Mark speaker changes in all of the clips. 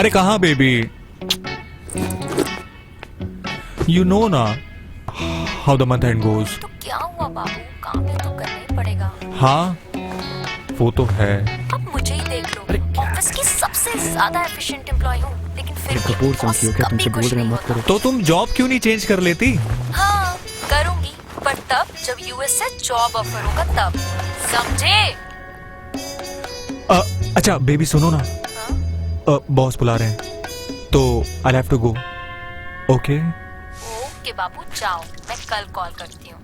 Speaker 1: अरे कहाँ baby? You know ना how the month and goes.
Speaker 2: तो क्या हुआ बाबू, काम भी तो करना ही पड़ेगा।
Speaker 1: हाँ वो तो है।
Speaker 2: अब मुझे ही देख लो, ऑफिस की सबसे ज्यादा एफिशिएंट एम्प्लॉय हूँ, लेकिन फिर भी
Speaker 3: कपूर
Speaker 2: बॉस
Speaker 3: समझियो क्या
Speaker 2: कभी
Speaker 3: तुमसे बोल
Speaker 2: खुश
Speaker 3: रहे हैं
Speaker 2: नहीं
Speaker 3: मत
Speaker 2: होता।
Speaker 3: करो।
Speaker 1: तो तुम जॉब क्यों नहीं चेंज कर लेती?
Speaker 2: हाँ करूंगी, पर तब जब यूएस से जॉब ऑफर होगा तब, समझे?
Speaker 1: अच्छा बेबी सुनो ना,
Speaker 2: हाँ?
Speaker 1: बॉस बुला रहे हैं तो I have to go. Okay
Speaker 2: okay बाबू जाओ, मैं कल कॉल करती हूँ।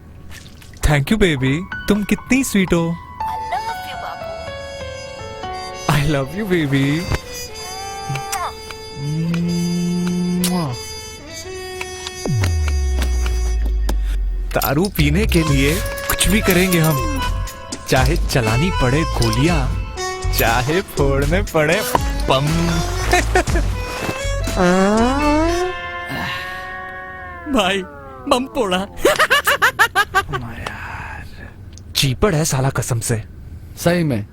Speaker 1: थैंक यू बेबी, तुम कितनी स्वीट हो।
Speaker 2: I love you Babu.
Speaker 1: I love you baby. दारू पीने के लिए कुछ भी करेंगे हम, चाहे चलानी पड़े गोलियां, चाहे फोड़ने पड़े बम।
Speaker 4: भाई बम फोड़ा।
Speaker 1: चीपड़ है साला कसम से।
Speaker 3: सही में।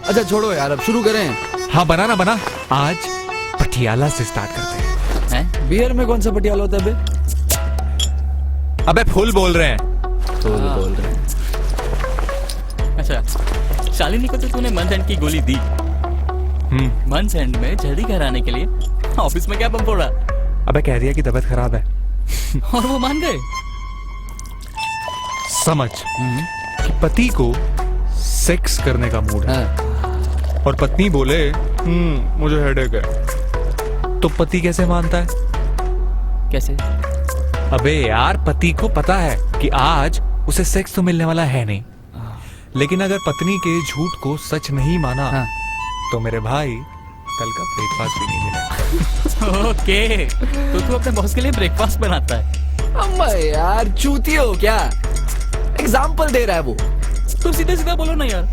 Speaker 3: अच्छा छोड़ो यार, अब शुरू करें।
Speaker 1: हाँ बना ना बना, आज पटियाला से स्टार्ट करते हैं।
Speaker 4: हैं?
Speaker 3: बियर में कौन सा पटियाला होता है बे?
Speaker 1: अबे फुल बोल रहे हैं।
Speaker 3: बोल रहे हैं।
Speaker 4: अच्छा शालिनी को तो तूने मंथ एंड की गोली दी, मंथ एंड में जल्दी घर आने के लिए ऑफिस में क्या बम फोड़ा?
Speaker 1: अबे कह दिया कि तबीयत खराब है।
Speaker 4: और वो मान गए।
Speaker 1: समझ कि पति को सेक्स करने का मूड है
Speaker 3: हाँ।
Speaker 1: और पत्नी बोले मुझे हेडेक है, तो पति कैसे मानता है?
Speaker 4: कैसे?
Speaker 1: अबे यार पति को पता है कि आज उसे सेक्स तो मिलने वाला है नहीं, लेकिन अगर पत्नी के झूठ को सच नहीं माना
Speaker 3: हाँ।
Speaker 1: तो मेरे भाई कल का ब्रेकफास्ट भी नहीं मिलेगा।
Speaker 4: ओके तो तू अपने बॉस के लिए ब्रेकफास्ट बनाता है?
Speaker 3: अम्मा यार चूती हो क्या? एग्जाम्पल दे रहा है वो।
Speaker 4: तू सीधे सीधा बोलो ना यार।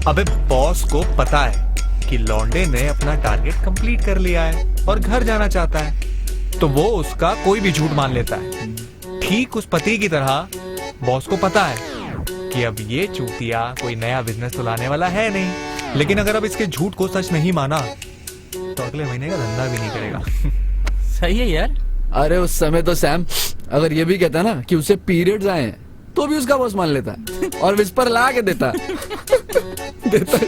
Speaker 1: अबे बॉस को पता है कि लौंडे ने अपना टारगेट कंप्लीट कर लिया है और घर जाना चाहता है, तो वो उसका कोई भी झूठ मान लेता है। ठीक उस पति की तरह बॉस को पता है कि अब ये चूतिया कोई नया बिजनेस तो लाने वाला है नहीं, लेकिन अगर अब इसके झूठ को सच नहीं माना तो अगले महीने का धंधा भी नहीं करेगा।
Speaker 4: सही है यार।
Speaker 3: अरे उस समय तो सैम अगर ये भी कहता ना कि उसे पीरियड्स आए हैं तो भी उसका बॉस मान लेता और विस्पर ला के देता। देता।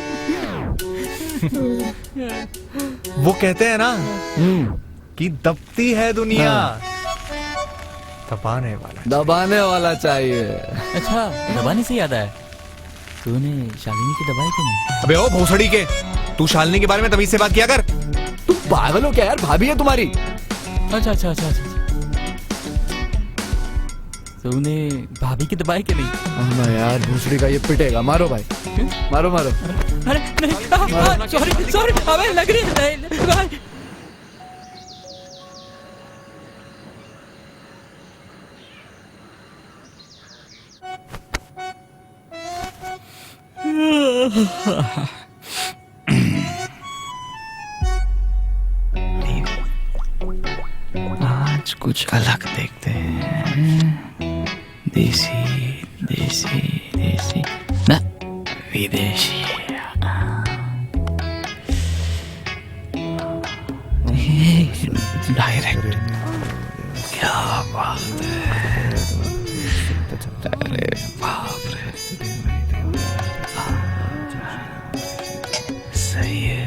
Speaker 1: वो कहते हैं ना कि दबती है दुनिया, दबाने वाला।
Speaker 3: दबाने वाला चाहिए।
Speaker 4: अच्छा दबाने से याद आया, तूने शालिनी की दबाई क्यों नहीं?
Speaker 1: अबे ओ भोसड़ी के, तू शालिनी के बारे में तमीज से बात किया कर।
Speaker 3: तुम पागल हो क्या यार? भाभी है तुम्हारी।
Speaker 4: अच्छा अच्छा अच्छा अच्छा। तूने भाभी की दबाई क्यों नहीं?
Speaker 3: अम्मा यार भूसड़ी का ये पिटेगा। मारो भाई, मारो मारो।
Speaker 4: अरे नहीं, सॉरी सॉरी, अबे लग रही है भाई।
Speaker 5: आज कुछ अलग देखते हैं। देसी देसी देसी ना विदेशी। डायरेक्ट, क्या बात है। अरे बाप रे, सही है।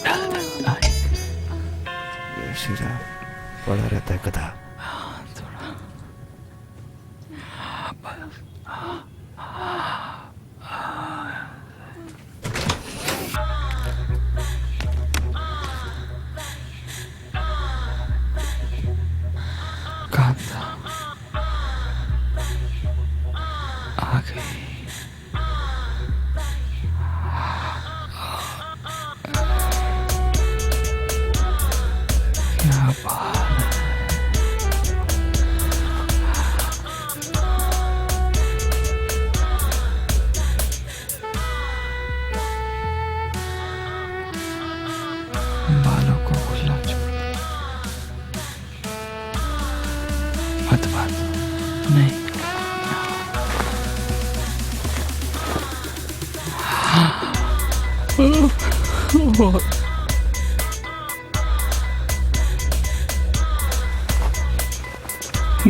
Speaker 5: डाल दे।
Speaker 3: शिरा पड़ा रहता है कथा।
Speaker 5: कांता आ गई। क्या बात है।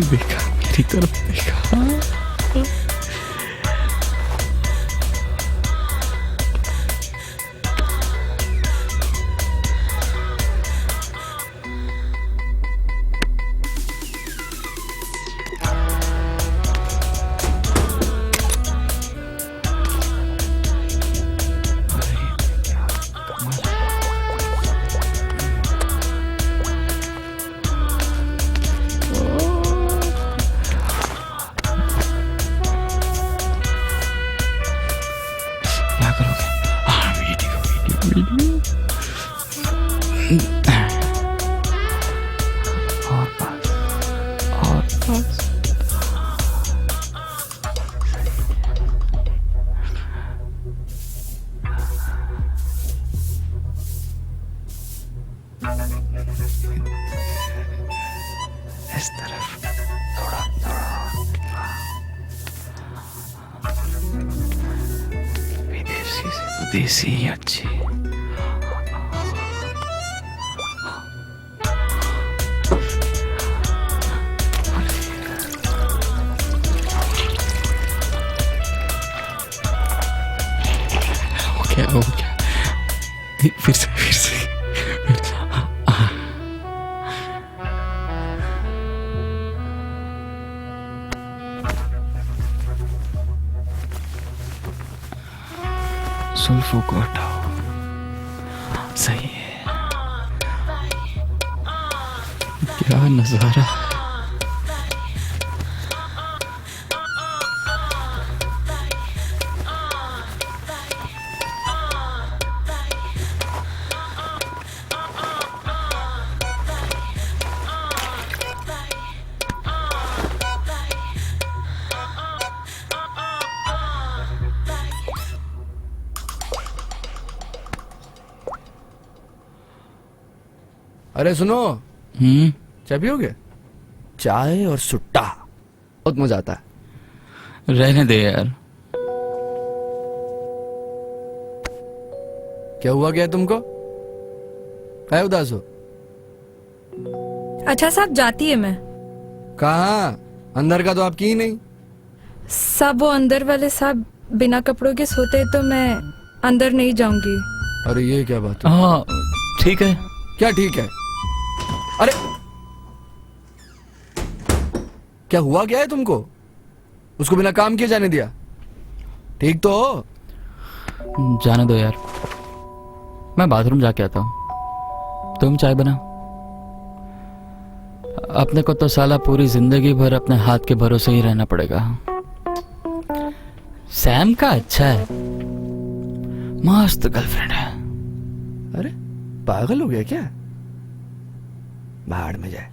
Speaker 5: देखा मेरी तरफ देखा। क्या करोगे? हाँ, वीडियो। और पास। इस तरफ थोड़ा। विदेशी से तो देसी ही अच्छी। हो गया। फिर से सुल्फों को हटाओ। सही है। क्या नजारा।
Speaker 3: अरे सुनो, चाय पियोगे? चाय और सुट्टा बहुत मजा आता है।
Speaker 4: रहने दे यार।
Speaker 3: क्या हुआ क्या है तुमको? है उदास हो?
Speaker 6: अच्छा साहब, जाती है मैं।
Speaker 3: कहाँ? अंदर का तो आपकी ही नहीं।
Speaker 6: सब वो अंदर वाले साहब बिना कपड़ों के सोते तो मैं अंदर नहीं जाऊंगी।
Speaker 3: अरे ये क्या बात है?
Speaker 4: हाँ ठीक है।
Speaker 3: क्या ठीक है? अरे क्या हुआ क्या है तुमको? उसको बिना काम किए जाने दिया? ठीक तो हो?
Speaker 4: जाने दो यार, मैं बाथरूम जाके आता हूँ। तुम चाय बना। अपने को तो साला पूरी जिंदगी भर अपने हाथ के भरोसे ही रहना पड़ेगा। सैम का अच्छा है, मस्त गर्लफ्रेंड है।
Speaker 3: अरे पागल हो गया क्या? भाड़ में जाए।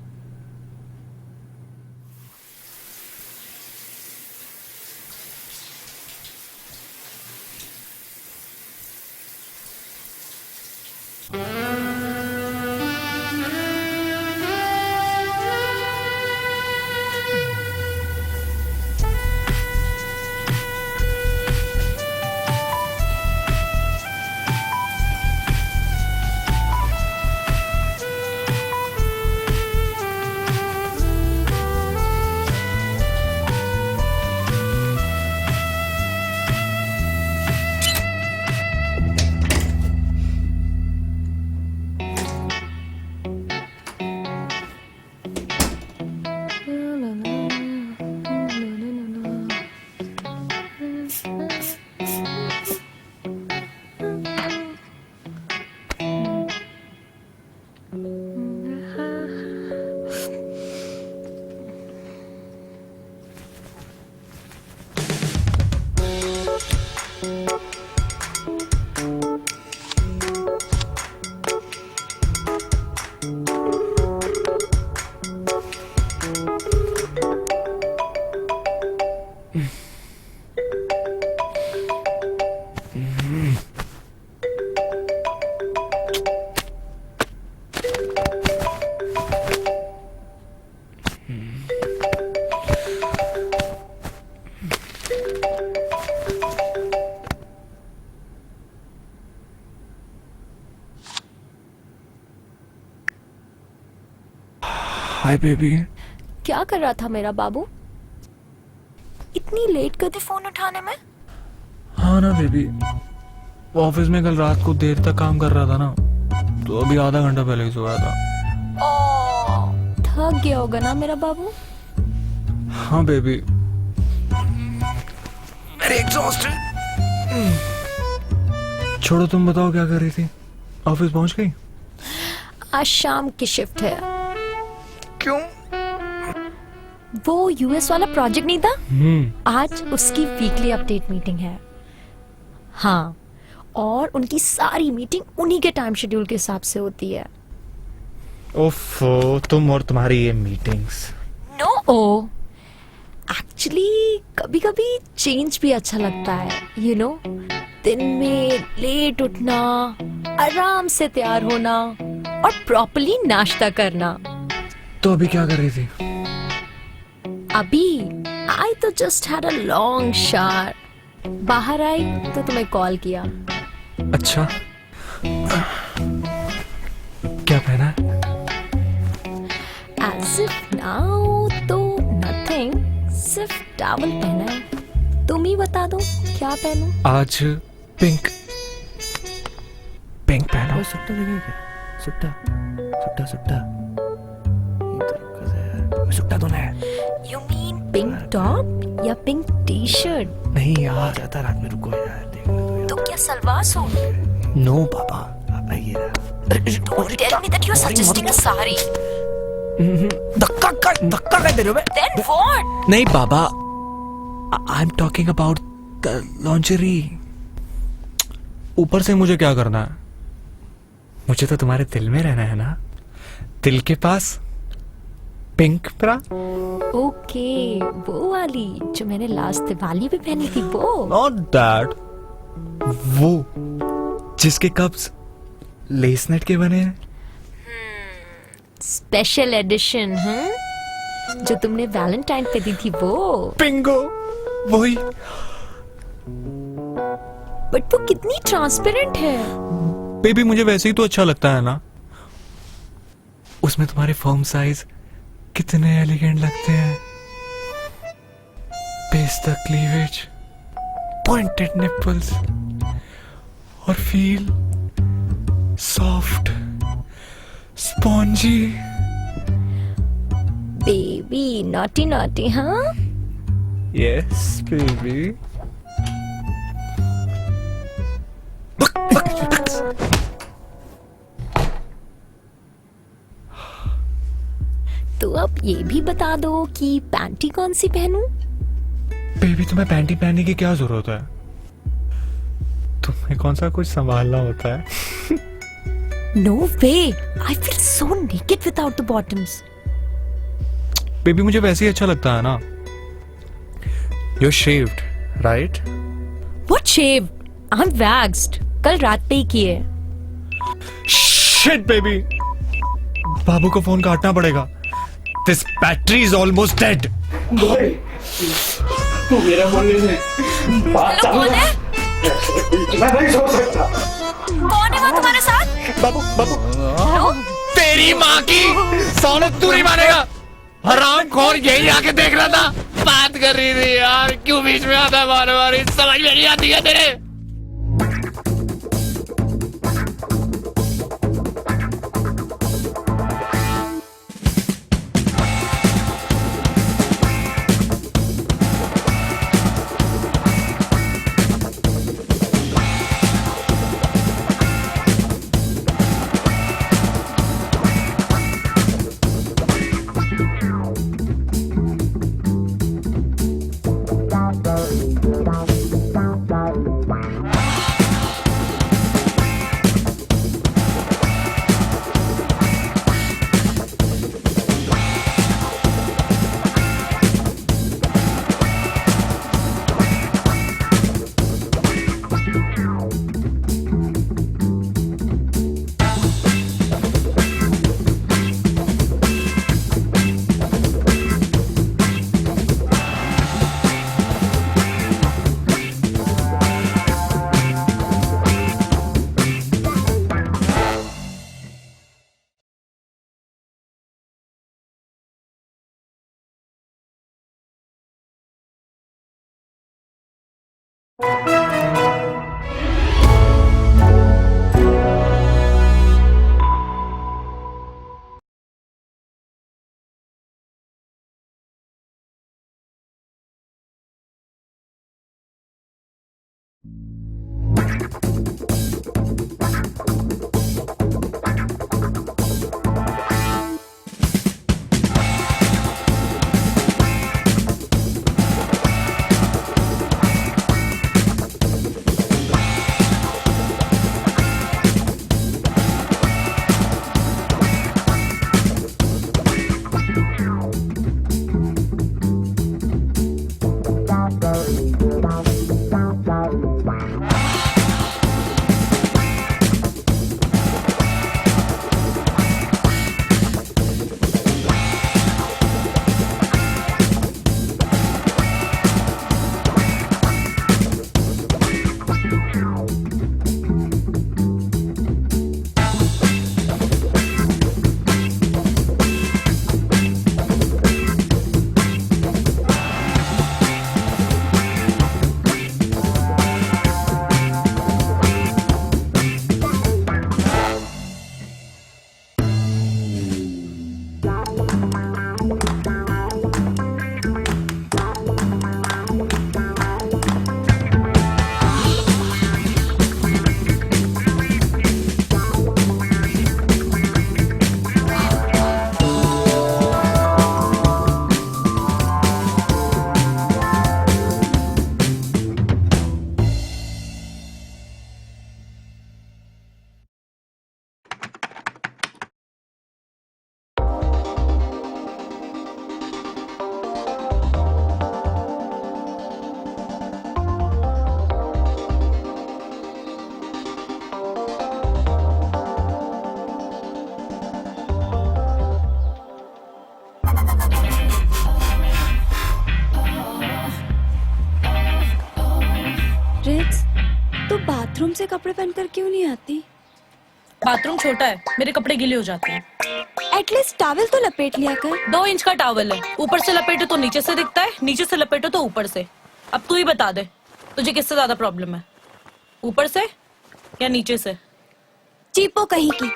Speaker 1: हाय बेबी।
Speaker 2: क्या कर रहा था मेरा बाबू? इतनी लेट कर दी फोन उठाने में?
Speaker 1: हाँ ना बेबी, ऑफिस में कल रात को देर तक काम कर रहा था ना, तो अभी आधा घंटा पहले ही सोया था।
Speaker 2: ओ, थक गया होगा ना मेरा बाबू?
Speaker 1: हाँ बेबी, मेरे एग्जॉस्टेड। छोड़ो, तुम बताओ क्या कर रही थी? ऑफिस पहुंच गई?
Speaker 2: आज शाम की शिफ्ट है।
Speaker 1: क्यों?
Speaker 2: वो यूएस वाला प्रोजेक्ट नहीं था? आज उसकी वीकली अपडेट मीटिंग है। हाँ, और उनकी सारी मीटिंग उन्हीं के टाइम शेड्यूल के हिसाब से होती है।
Speaker 1: ओफो, तुम और तुम्हारी ये मीटिंग्स।
Speaker 2: नो ओ, एक्चुअली कभी कभी चेंज भी अच्छा लगता है। यू नो, दिन में लेट उठना, आराम से तैयार होना और प्रॉपर्ली नाश्ता करना।
Speaker 1: तो अभी क्या कर रही थी?
Speaker 2: अभी आई तो just had a long shower. बाहर आई तो तुम्हें कॉल किया।
Speaker 1: अच्छा, क्या पहना है?
Speaker 2: As if now तो नथिंग, सिर्फ टॉवल पहना है। तुम ही बता दो क्या पहनूं?
Speaker 1: आज पिंक पिंक पहना।
Speaker 3: सुट्टा देगा क्या? सुट्टा सुट्टा सुट्टा सुट्टा तो नहीं।
Speaker 2: You mean पिंक टॉप या पिंक टी शर्ट?
Speaker 1: नहीं यार,
Speaker 3: जाता रात में रुको यार, देख लो।
Speaker 2: तो क्या सलवार सूट?
Speaker 1: नो बाबा।
Speaker 2: Don't tell me that you're suggesting a sari.
Speaker 1: धक्का कर दे रहे हो बे?
Speaker 2: Then what?
Speaker 1: नहीं बाबा, I am talking about the lingerie. ऊपर से मुझे क्या करना है? मुझे तो तुम्हारे दिल में रहना है ना, दिल के पास। पिंक ब्रा।
Speaker 2: ओके, वो वाली जो मैंने लास्ट दिवाली पे पहनी थी वो?
Speaker 1: नॉट दैट, वो जिसके कप्स लेस नेट के बने हैं।
Speaker 2: स्पेशल एडिशन, जो तुमने वैलेंटाइन पे दी थी वो?
Speaker 1: पिंगो, वही।
Speaker 2: बट वो कितनी ट्रांसपेरेंट है।
Speaker 1: बेबी, मुझे वैसे ही तो अच्छा लगता है ना। उसमें तुम्हारे फर्म साइज कितने एलिगेंट लगते हैं। Base the cleavage, pointed nipples और feel soft spongy.
Speaker 2: Baby naughty naughty, हाँ?
Speaker 1: Yes baby.
Speaker 2: तो अब ये भी बता दो कि पैंटी कौन सी पहनूं?
Speaker 1: बेबी, तुम्हें पैंटी पहनने की क्या जरूरत है? तुम्हें कौन सा कुछ संभालना होता है?
Speaker 2: No way, I feel so naked without the bottoms.
Speaker 1: Baby, मुझे वैसे ही अच्छा लगता है ना। You're shaved, right?
Speaker 2: What shaved? I'm waxed. कल रात पे ही किए।
Speaker 1: Shit, baby. बाबू को फोन काटना पड़ेगा। This battery is almost dead.
Speaker 5: तू मेरा फोन ले ले। बात
Speaker 2: हेलो, कौन है?
Speaker 5: मैं नहीं सो सकता।
Speaker 2: कौन है वो तुम्हारे साथ?
Speaker 1: बाबू,
Speaker 2: हेलो?
Speaker 1: तेरी माँ की सोनत तू नहीं मानेगा। हराम खोर यही आके देख रहा था, बात कर रही थी यार। क्यों बीच में आता है बार बार? समझ में नहीं आती है तेरे।
Speaker 7: रिट्स, तू बाथरूम से कपड़े पहनकर क्यों नहीं आती?
Speaker 8: बाथरूम छोटा है, मेरे कपड़े गीले हो जाते हैं।
Speaker 7: एटलीस्ट टॉवल तो लपेट लिया कर।
Speaker 8: 2 इंच का टॉवल है, ऊपर से लपेटो तो नीचे से दिखता है, नीचे से लपेटो तो ऊपर से। अब तू ही बता दे, तुझे किससे ज्यादा प्रॉब्लम है, ऊपर से या नीचे से?
Speaker 7: चीपो कहीं की,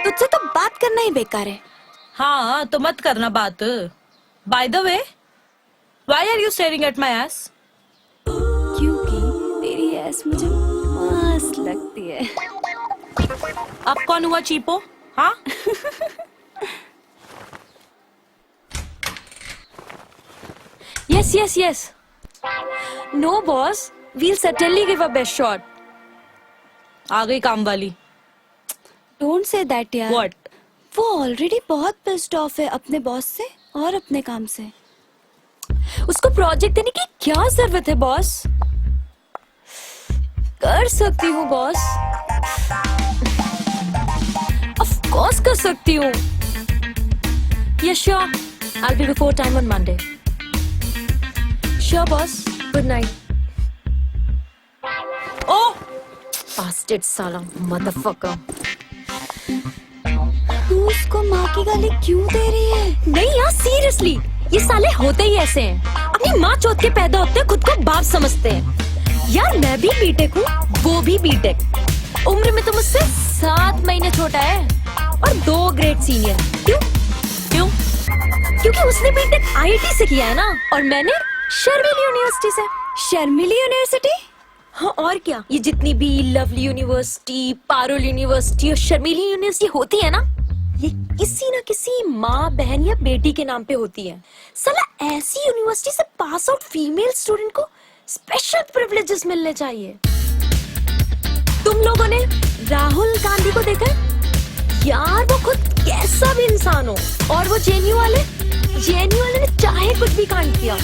Speaker 7: तुझसे तो बात करना ही बेकार है।
Speaker 8: हाँ तो मत करना बात। By the way, why are you staring at my ass?
Speaker 7: क्योंकि तेरी ऐस मुझे मस्त लगती है।
Speaker 8: अब कौन हुआ चीपो? हाँ
Speaker 2: Yes, yes, yes. No, boss. We'll certainly give our best shot.
Speaker 8: आ गई काम वाली।
Speaker 7: डोंट से दैट यार।
Speaker 8: What?
Speaker 7: वो ऑलरेडी बहुत पिस्ड ऑफ है अपने बॉस से और अपने काम से।
Speaker 2: उसको प्रोजेक्ट देने की क्या जरूरत है, बॉस? कर सकती हूँ, बॉस। ऑफ कोर्स कर सकती हूँ। Yes, sure. I'll be before time on Monday. Sure, boss. Good night.
Speaker 8: Oh,
Speaker 2: Bastard, साला motherfucker.
Speaker 7: तू उसको माँ की गाली क्यों दे रही है?
Speaker 2: नहीं यार, सीरियसली ये साले होते ही ऐसे हैं। अपनी माँ चौथ के पैदा होते हैं, खुद को बाप समझते हैं। यार मैं भी बीटेक हूँ, वो भी बीटेक। उम्र में तो मुझसे 7 महीने छोटा है और 2 ग्रेड सीनियर। क्यों?
Speaker 8: क्यों?
Speaker 2: क्योंकि उसने बीटेक आईआईटी से किया है ना, और मैंने शर्मिली यूनिवर्सिटी से।
Speaker 7: शर्मिली यूनिवर्सिटी?
Speaker 2: हाँ और क्या, ये जितनी भी लवली यूनिवर्सिटी, पारुल यूनिवर्सिटी और शर्मिली यूनिवर्सिटी होती है ना, ये किसी ना किसी माँ, बहन या बेटी के नाम पे होती है। साला ऐसी यूनिवर्सिटी से पास आउट फीमेल स्टूडेंट को स्पेशल प्रिविलेजेस मिलने चाहिए। तुम लोगों ने राहुल गांधी को देखा है? यार वो खुद कैसा भी इंसान हो, और वो जेएनयू वाले ने चाहे कुछ भी कांड किया,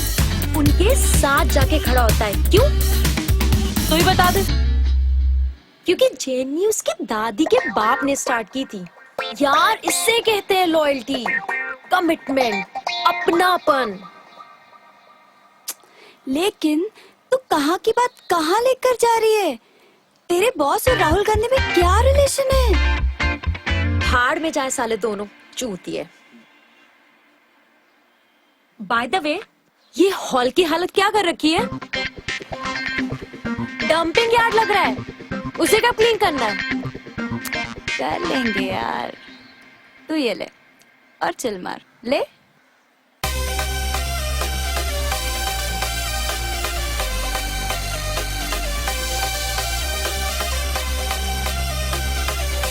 Speaker 2: उनके साथ जाके खड़ा होता है। क्यों?
Speaker 8: तू ही बता दे।
Speaker 2: क्योंकि जेएनयू उसकी दादी के बाप ने स्टार्ट की थी। यार इससे कहते हैं लॉयल्टी, कमिटमेंट, अपनापन।
Speaker 7: लेकिन तू कहाँ की बात कहाँ लेकर जा रही है? तेरे बॉस और राहुल गांधी में क्या रिलेशन है?
Speaker 2: भाड़ में जाए साले दोनों चूतिए। बाय द वे, ये हॉल की हालत क्या कर रखी है? डंपिंग यार्ड लग रहा है, उसे कब क्लीन करना है?
Speaker 7: कर लेंगे यार, तू ये ले और चिल मार ले।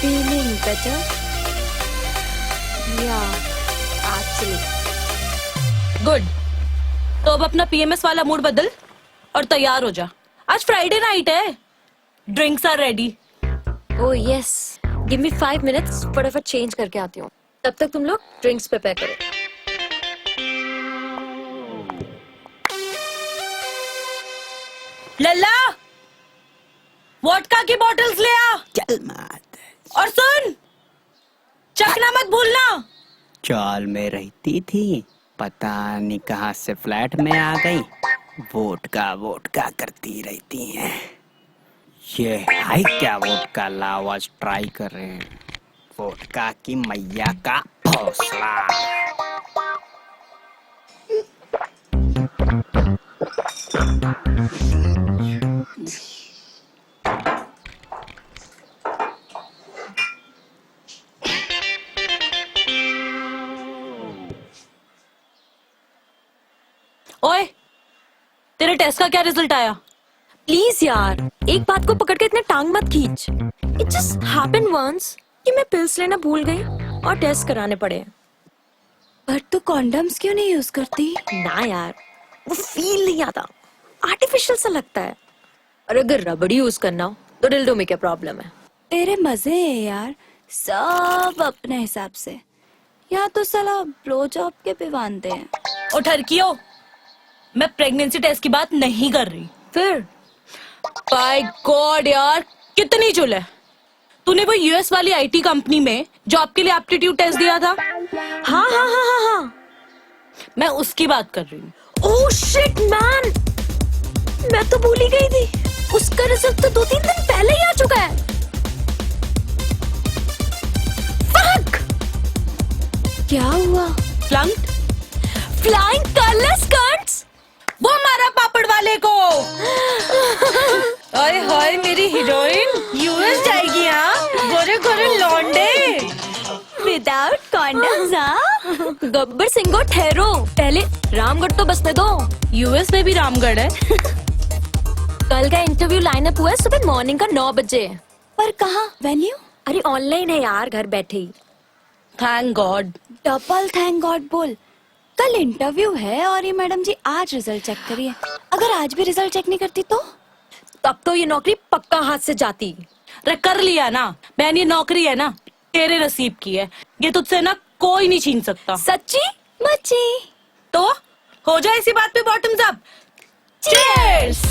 Speaker 7: Feeling better?
Speaker 2: Yeah, actually.
Speaker 8: Good. तो अब अपना पीएमएस वाला मूड बदल और तैयार हो जा, आज फ्राइडे नाइट है। Drinks are ready.
Speaker 2: Oh yes. Give me 5 minutes, फटाफट चेंज करके आती हूँ। तब तक तुम लोग ड्रिंक्स प्रिपेयर करो।
Speaker 8: लल्ला, वोडका की बोतल्स ले आ।
Speaker 9: चल मत।
Speaker 8: और सुन, चखना मत भूलना।
Speaker 9: चौल में रहती थी, पता नहीं कहाँ से फ्लैट में आ गई, वोडका वोडका करती रहती हैं। ये है क्या वोडका? लाओ आज ट्राई कर रहे हैं वोडका की मैया का भौसला।
Speaker 8: ओए, तेरे टेस्ट का क्या रिजल्ट आया?
Speaker 2: प्लीज यार, एक बात को पकड़ के इतने टांग मत खींच। इट जस्ट हैपेंड वंस कि मैं पिल्स लेना भूल गई और टेस्ट कराने पड़े।
Speaker 7: पर तू कॉन्डम्स क्यों नहीं यूज करती?
Speaker 2: ना यार, वो फील नहीं आता, आर्टिफिशियल सा लगता है। और अगर रबड़ी यूज करना हो तो डिल्डो में क्या प्रॉब्लम है?
Speaker 7: तेरे मजे है यार, सब अपने हिसाब से। यहाँ तो साला ब्लो जॉब के भी वांदे हैं।
Speaker 8: ओ ठरकियो, मैं प्रेगनेंसी टेस्ट की बात नहीं कर रही।
Speaker 2: फिर
Speaker 8: बाय गॉड यार, कितनी चुल है। तूने वो यूएस वाली आईटी कंपनी में जॉब के लिए एप्टीट्यूड टेस्ट दिया था?
Speaker 2: हाँ हाँ हाँ हाँ हाँ,
Speaker 8: मैं उसकी बात कर रही हूँ।
Speaker 2: ओह शिट मैन, मैं तो भूल ही गई थी। उसका रिजल्ट तो 2-3 दिन पहले ही आ चुका है। Fuck! क्या हुआ?
Speaker 8: फ्लंक्ड?
Speaker 2: Flying colourless skirts?
Speaker 8: वो मारा पापड़ वाले को। अरे हाय, मेरी हीरोइन यूएस जाएगी। हाँ, गोरे गोरे लौंडे
Speaker 7: विदाउट कॉन्डम्स? हाँ,
Speaker 2: गब्बर सिंह ठहरो, पहले रामगढ़ तो बसने दो।
Speaker 8: यूएस में भी रामगढ़ है।
Speaker 2: कल का इंटरव्यू लाइनअप हुआ है सुबह मॉर्निंग का 9 बजे।
Speaker 7: पर कहाँ वेन्यू?
Speaker 2: अरे ऑनलाइन है यार, घर बैठे ही।
Speaker 8: Thank God.
Speaker 7: Double thank God बोल। कल इंटरव्यू है और ये मैडम जी आज रिजल्ट चेक करिए। अगर आज भी रिजल्ट चेक नहीं करती तो?
Speaker 2: तब तो ये नौकरी पक्का हाथ से जाती।
Speaker 8: अरे कर लिया ना बहन, ये नौकरी है ना तेरे नसीब की है, ये तुझसे ना कोई नहीं छीन सकता।
Speaker 2: सच्ची?
Speaker 7: मची
Speaker 8: तो हो जाए इसी बात पे बॉटम्स अप। चीयर्स।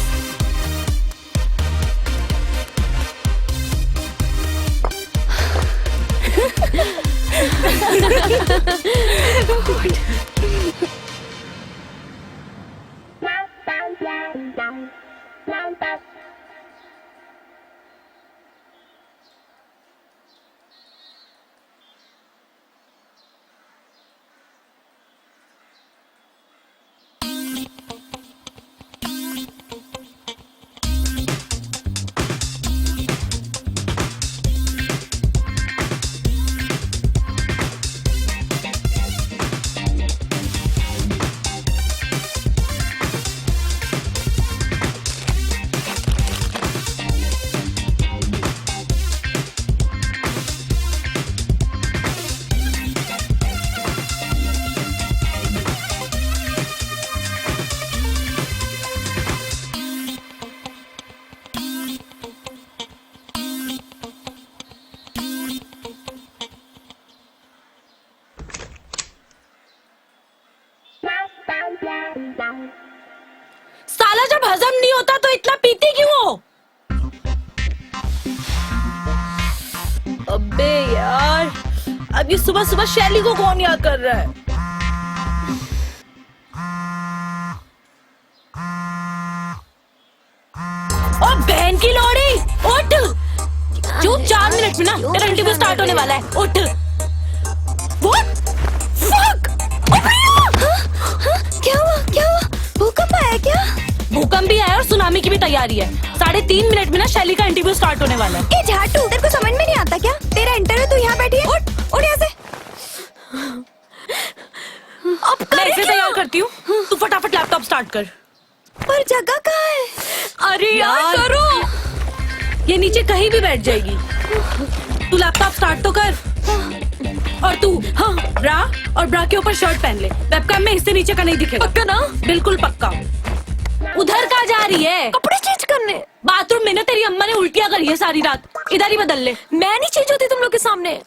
Speaker 8: साला जब हजम नहीं होता तो इतना पीती क्यों हो? अबे यार, अब ये सुबह सुबह शैली को कौन याद कर रहा है? ओ बहन की लोड़ी, उठ। जो 4 मिनट में ना तेरा इंटरव्यू स्टार्ट होने वाला है, उठ। What? Fuck!
Speaker 7: क्या हुआ? भूकंप आया क्या?
Speaker 8: भूकंप भी आया और सुनामी मामी की भी तैयारी है। 3.5 मिनट में ना शैली का इंटरव्यू स्टार्ट होने वाला है।
Speaker 7: ए झाटू, तेरे को समझ में नहीं आता क्या? तेरा इंटरव्यू तू यहाँ बैठी है। उठ यहाँ से। अब
Speaker 8: मैं इसे तैयार करती हूँ, तू फटाफट लैपटॉप स्टार्ट कर।
Speaker 7: पर जगह कहाँ है?
Speaker 8: अरे यार करो, ये नीचे कहीं भी बैठ जाएगी। तू लैपटॉप स्टार्ट तो कर। और तू हाँ ब्रा और ब्रा के ऊपर शर्ट पहन ले। वेबकैम में इससे नीचे का नहीं दिखेगा। पक्का ना? बिल्कुल पक्का। उधर कहाँ जा रही है?
Speaker 2: कपड़े चेंज करने।
Speaker 8: बाथरूम में ना तेरी अम्मा ने उल्टियाँ करी है सारी रात, इधर ही बदल ले।
Speaker 2: मैं नहीं चेंज होती तुम लोग के सामने।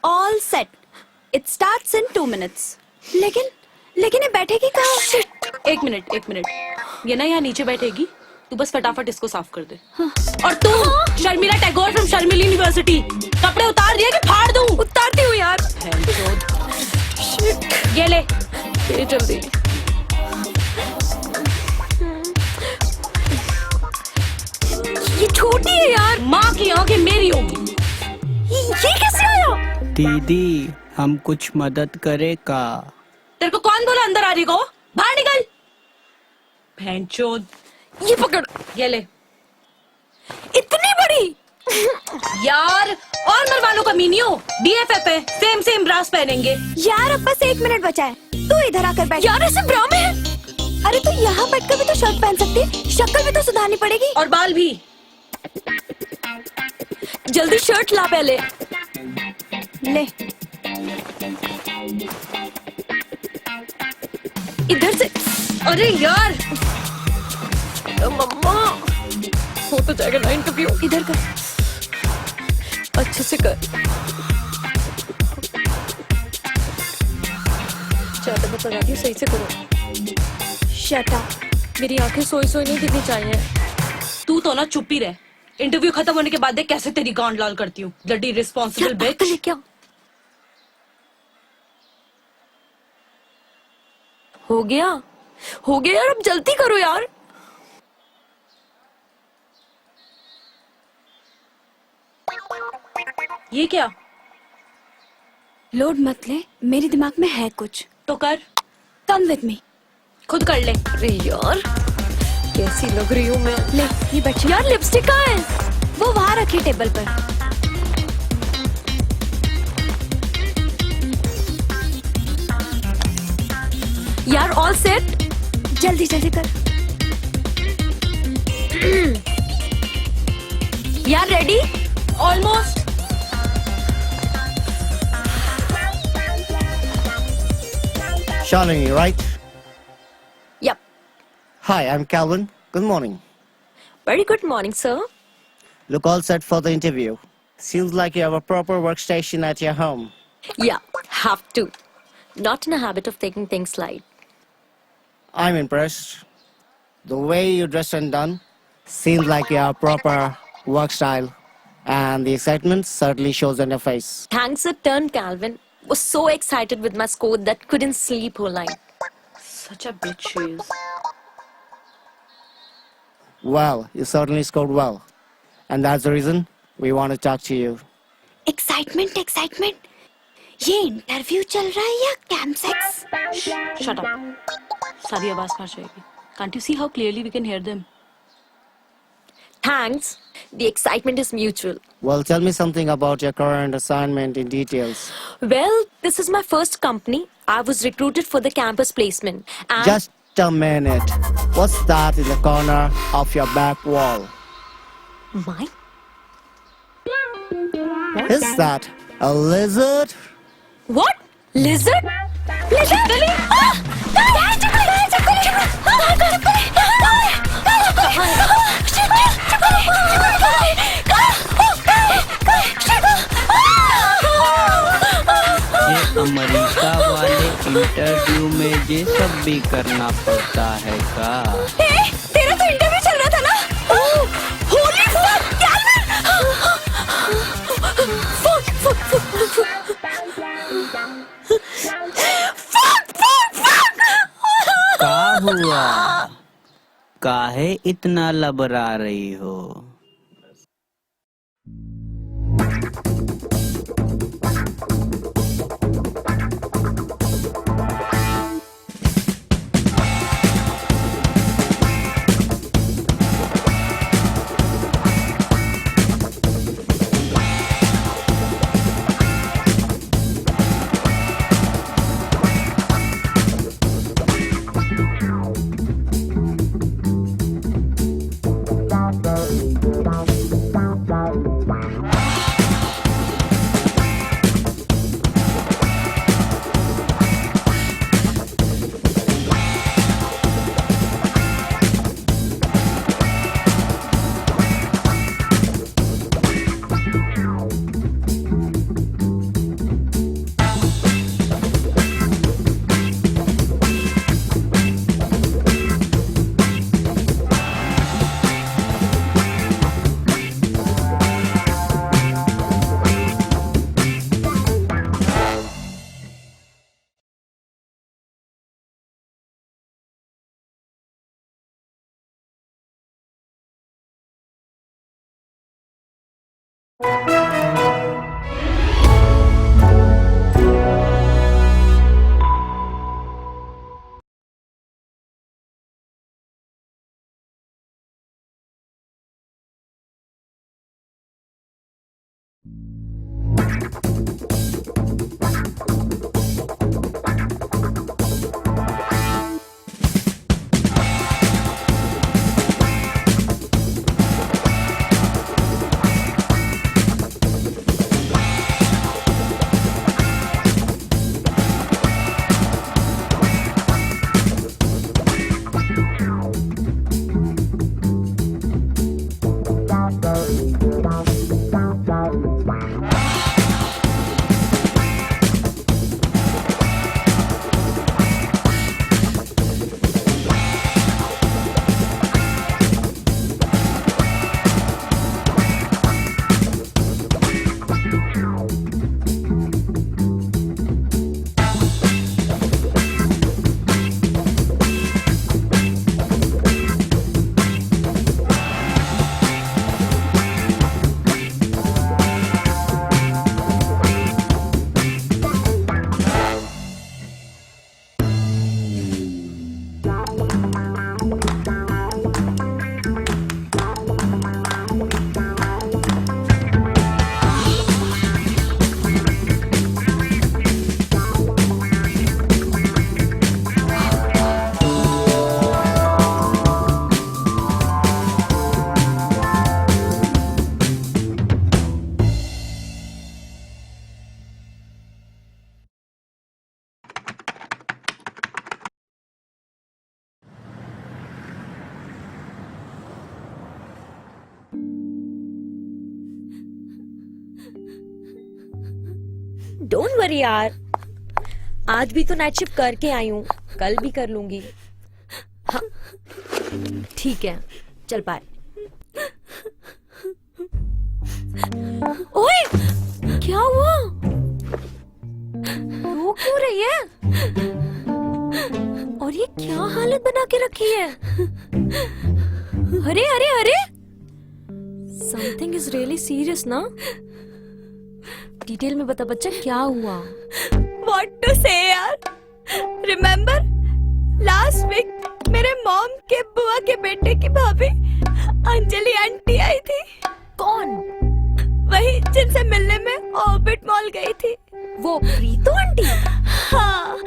Speaker 7: All set. It starts in 2 minutes. लेकिन ये बैठेगी कहाँ?
Speaker 8: एक मिनट, ये ना यहाँ नीचे बैठेगी, तू बस फटाफट इसको साफ कर दे। और तू शर्मिला टैगोर फ्रॉम शर्मिल यूनिवर्सिटी, कपड़े उतार दिया कि फाड़ दूं?
Speaker 2: उतारती हूँ यार।
Speaker 8: ये ले।
Speaker 2: ये जल्दी। ये छोटी है यार।
Speaker 8: माँ की आंखें मेरी होगी।
Speaker 2: ये कैसे आया?
Speaker 9: दीदी हम कुछ मदद करे का?
Speaker 8: तेरे को कौन बोला अंदर आ रही को? बाहर निकल। भैंचोद।
Speaker 2: ये पकड़।
Speaker 8: ये ले।
Speaker 2: इतनी बड़ी।
Speaker 8: यार और मरवालो का मीनियो, BFF है, सेम ब्रास पहनेंगे।
Speaker 7: यार अब बस 1 मिनट बचा है, तू इधर आकर बैठ।
Speaker 2: यार ऐसे ब्रा में है।
Speaker 7: अरे तू यहाँ बैठकर भी तो शर्ट पहन सकती है, शक्ल भी तो सुधारनी पड़ेगी।
Speaker 8: और बाल भी।
Speaker 2: जल्दी शर्ट ला पहले।
Speaker 7: ले
Speaker 2: इधर से।
Speaker 8: अरे यार
Speaker 2: मम्मा हो तो जाएगा ना इंटरव्यू।
Speaker 7: इधर कर।
Speaker 2: अच्छे से कर। ज्यादा बता रही हूँ, सही से करो।
Speaker 7: Shut up.
Speaker 2: मेरी आंखें सोई सोई नहीं दिखनी चाहिए।
Speaker 8: तू तो ना चुप ही रह। इंटरव्यू खत्म होने के बाद देख कैसे तेरी गांड लाल करती हूँ। ब्लडी रिस्पॉन्सिबल बिच।
Speaker 2: क्या हो गया यार, अब जल्दी करो यार।
Speaker 8: ये क्या?
Speaker 7: लोड मत ले, मेरे दिमाग में है कुछ।
Speaker 8: तो कर।
Speaker 7: Come with me.
Speaker 8: खुद कर ले।
Speaker 2: अरे यार कैसी लग रही हूँ मैं।
Speaker 7: ले ये बच्चे।
Speaker 2: यार लिपस्टिक कहाँ है?
Speaker 7: वो वहाँ रखी टेबल पर।
Speaker 2: यार ऑल सेट।
Speaker 7: जल्दी जल्दी कर।
Speaker 2: यार ready?
Speaker 8: Almost.
Speaker 10: Shalini, right?
Speaker 2: Yep.
Speaker 10: Hi, I'm Calvin. Good morning.
Speaker 2: Very good morning, sir.
Speaker 10: Look all set for the interview. Seems like you have a proper workstation at your home.
Speaker 2: Yeah, have to. Not in a habit of taking things light.
Speaker 10: I'm impressed. The way you dress and done seems like you have proper work style. And the excitement certainly shows on your face.
Speaker 2: Thanks a ton, Calvin. Was so excited with my score that couldn't sleep whole night.
Speaker 8: Such a bitch she is.
Speaker 10: Well, you certainly scored well. And that's the reason we want to talk to you.
Speaker 7: Excitement. ये interview चल रहा है या camp sex?
Speaker 8: Shut up. सारी आवाज कहाँ जाएगी? Can't you see how clearly we can hear them?
Speaker 2: Thanks. The excitement is mutual.
Speaker 10: Well, tell me something about your current assignment in details.
Speaker 2: Well, this is my first company. I was recruited for the campus placement. And
Speaker 10: Just a minute. What's that in the corner of your back wall?
Speaker 2: my
Speaker 10: Is that a lizard?
Speaker 2: what? Lizard? Lizard? Really?
Speaker 9: ये America वाले interview में ये सब भी करना पड़ता है का?
Speaker 2: तेरा तो इंटरव्यू चल रहा था ना? होली फक!
Speaker 9: का हुआ? काहे इतना लबरा रही हो?
Speaker 2: डोंट वरी यार, आज भी तो नाइट शिफ्ट करके आई हूँ, कल भी कर लूंगी। हाँ ठीक है, चल बाय। ओए क्या हुआ? रो क्यों रही है? और ये क्या हालत बना के रखी है? अरे अरे अरे, समथिंग इज रियली सीरियस ना? डिटेल में बता बच्चा, क्या हुआ?
Speaker 7: What to say यार? Remember last week मेरे मॉम के बुआ के बेटे की भाभी अंजलि आंटी आई थी।
Speaker 2: कौन?
Speaker 7: वही जिनसे मिलने में ऑर्बिट मॉल गई थी।
Speaker 2: वो प्रीतो आंटी?
Speaker 7: हाँ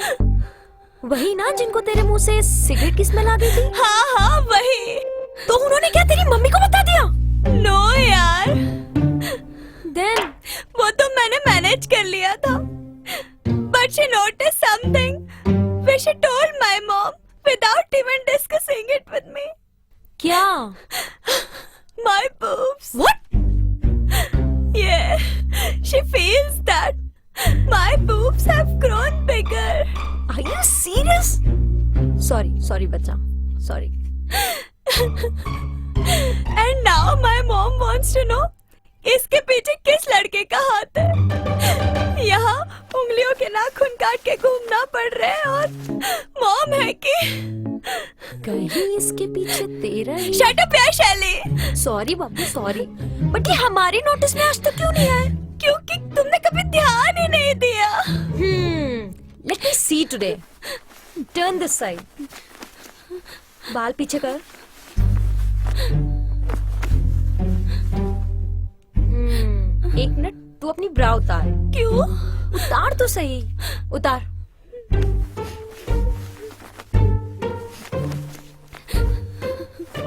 Speaker 2: वही ना जिनको तेरे मुंह से सिगरेट की स्मेल आ गई थी?
Speaker 7: हाँ हाँ वही।
Speaker 2: तो उन्होंने क्या तेरी मम्मी को बता दिया?
Speaker 7: नो यार,
Speaker 2: देन
Speaker 7: वो तो मैंने मैनेज कर लिया था। But she noticed something which she told my mom without even discussing it with me.
Speaker 2: क्या?
Speaker 7: My boobs.
Speaker 2: What?
Speaker 7: Yeah, she feels that my boobs have grown bigger.
Speaker 2: Are you serious? Sorry बच्चा, sorry.
Speaker 7: And now my mom wants to know इसके पीछे किस लड़के का हाथ है। यहाँ उंगलियों के नाखून काट के घूमना पड़ रहा है और मॉम है कि
Speaker 2: कहीं इसके पीछे तेरा ही?
Speaker 7: शट अप यार शैली।
Speaker 2: सॉरी बाबू सॉरी, बट ये हमारे नोटिस में आज तक क्यों नहीं आया?
Speaker 7: क्योंकि तुमने कभी ध्यान ही नहीं दिया।
Speaker 2: Let me see today. Turn this side. बाल पीछे कर। एक मिनट, तू अपनी ब्रा उतार।
Speaker 7: क्यों?
Speaker 2: उतार तो सही, उतार।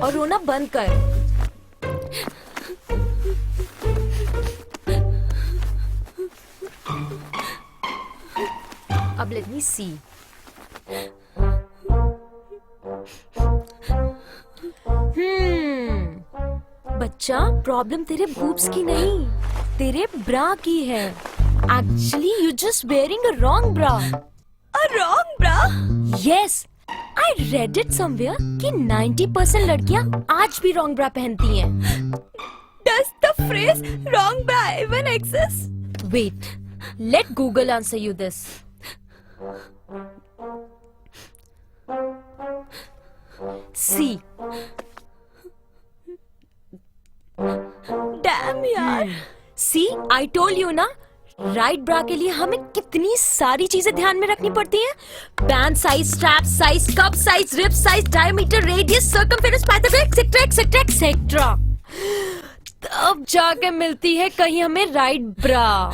Speaker 2: और रोना बंद कर। अब लेट मी सी। बच्चा, प्रॉब्लम तेरे बूब्स की नहीं, तेरे ब्रा की है। Actually you just wearing a wrong bra.
Speaker 7: A wrong bra?
Speaker 2: Yes, I read it somewhere कि 90% लड़कियां आज भी रॉन्ग ब्रा पहनती हैं।
Speaker 7: Does the phrase wrong bra even exist?
Speaker 2: Wait, let Google answer you this. See.
Speaker 7: Damn यार,
Speaker 2: सी I told you ना, right ब्रा के लिए हमें कितनी सारी चीजें ध्यान में रखनी पड़ती हैं। Band size, strap size, cup size, rib size, diameter, radius, circumference, Pythagoras, etcetera etcetera etcetera. तब जाके मिलती है कहीं हमें राइट ब्रा।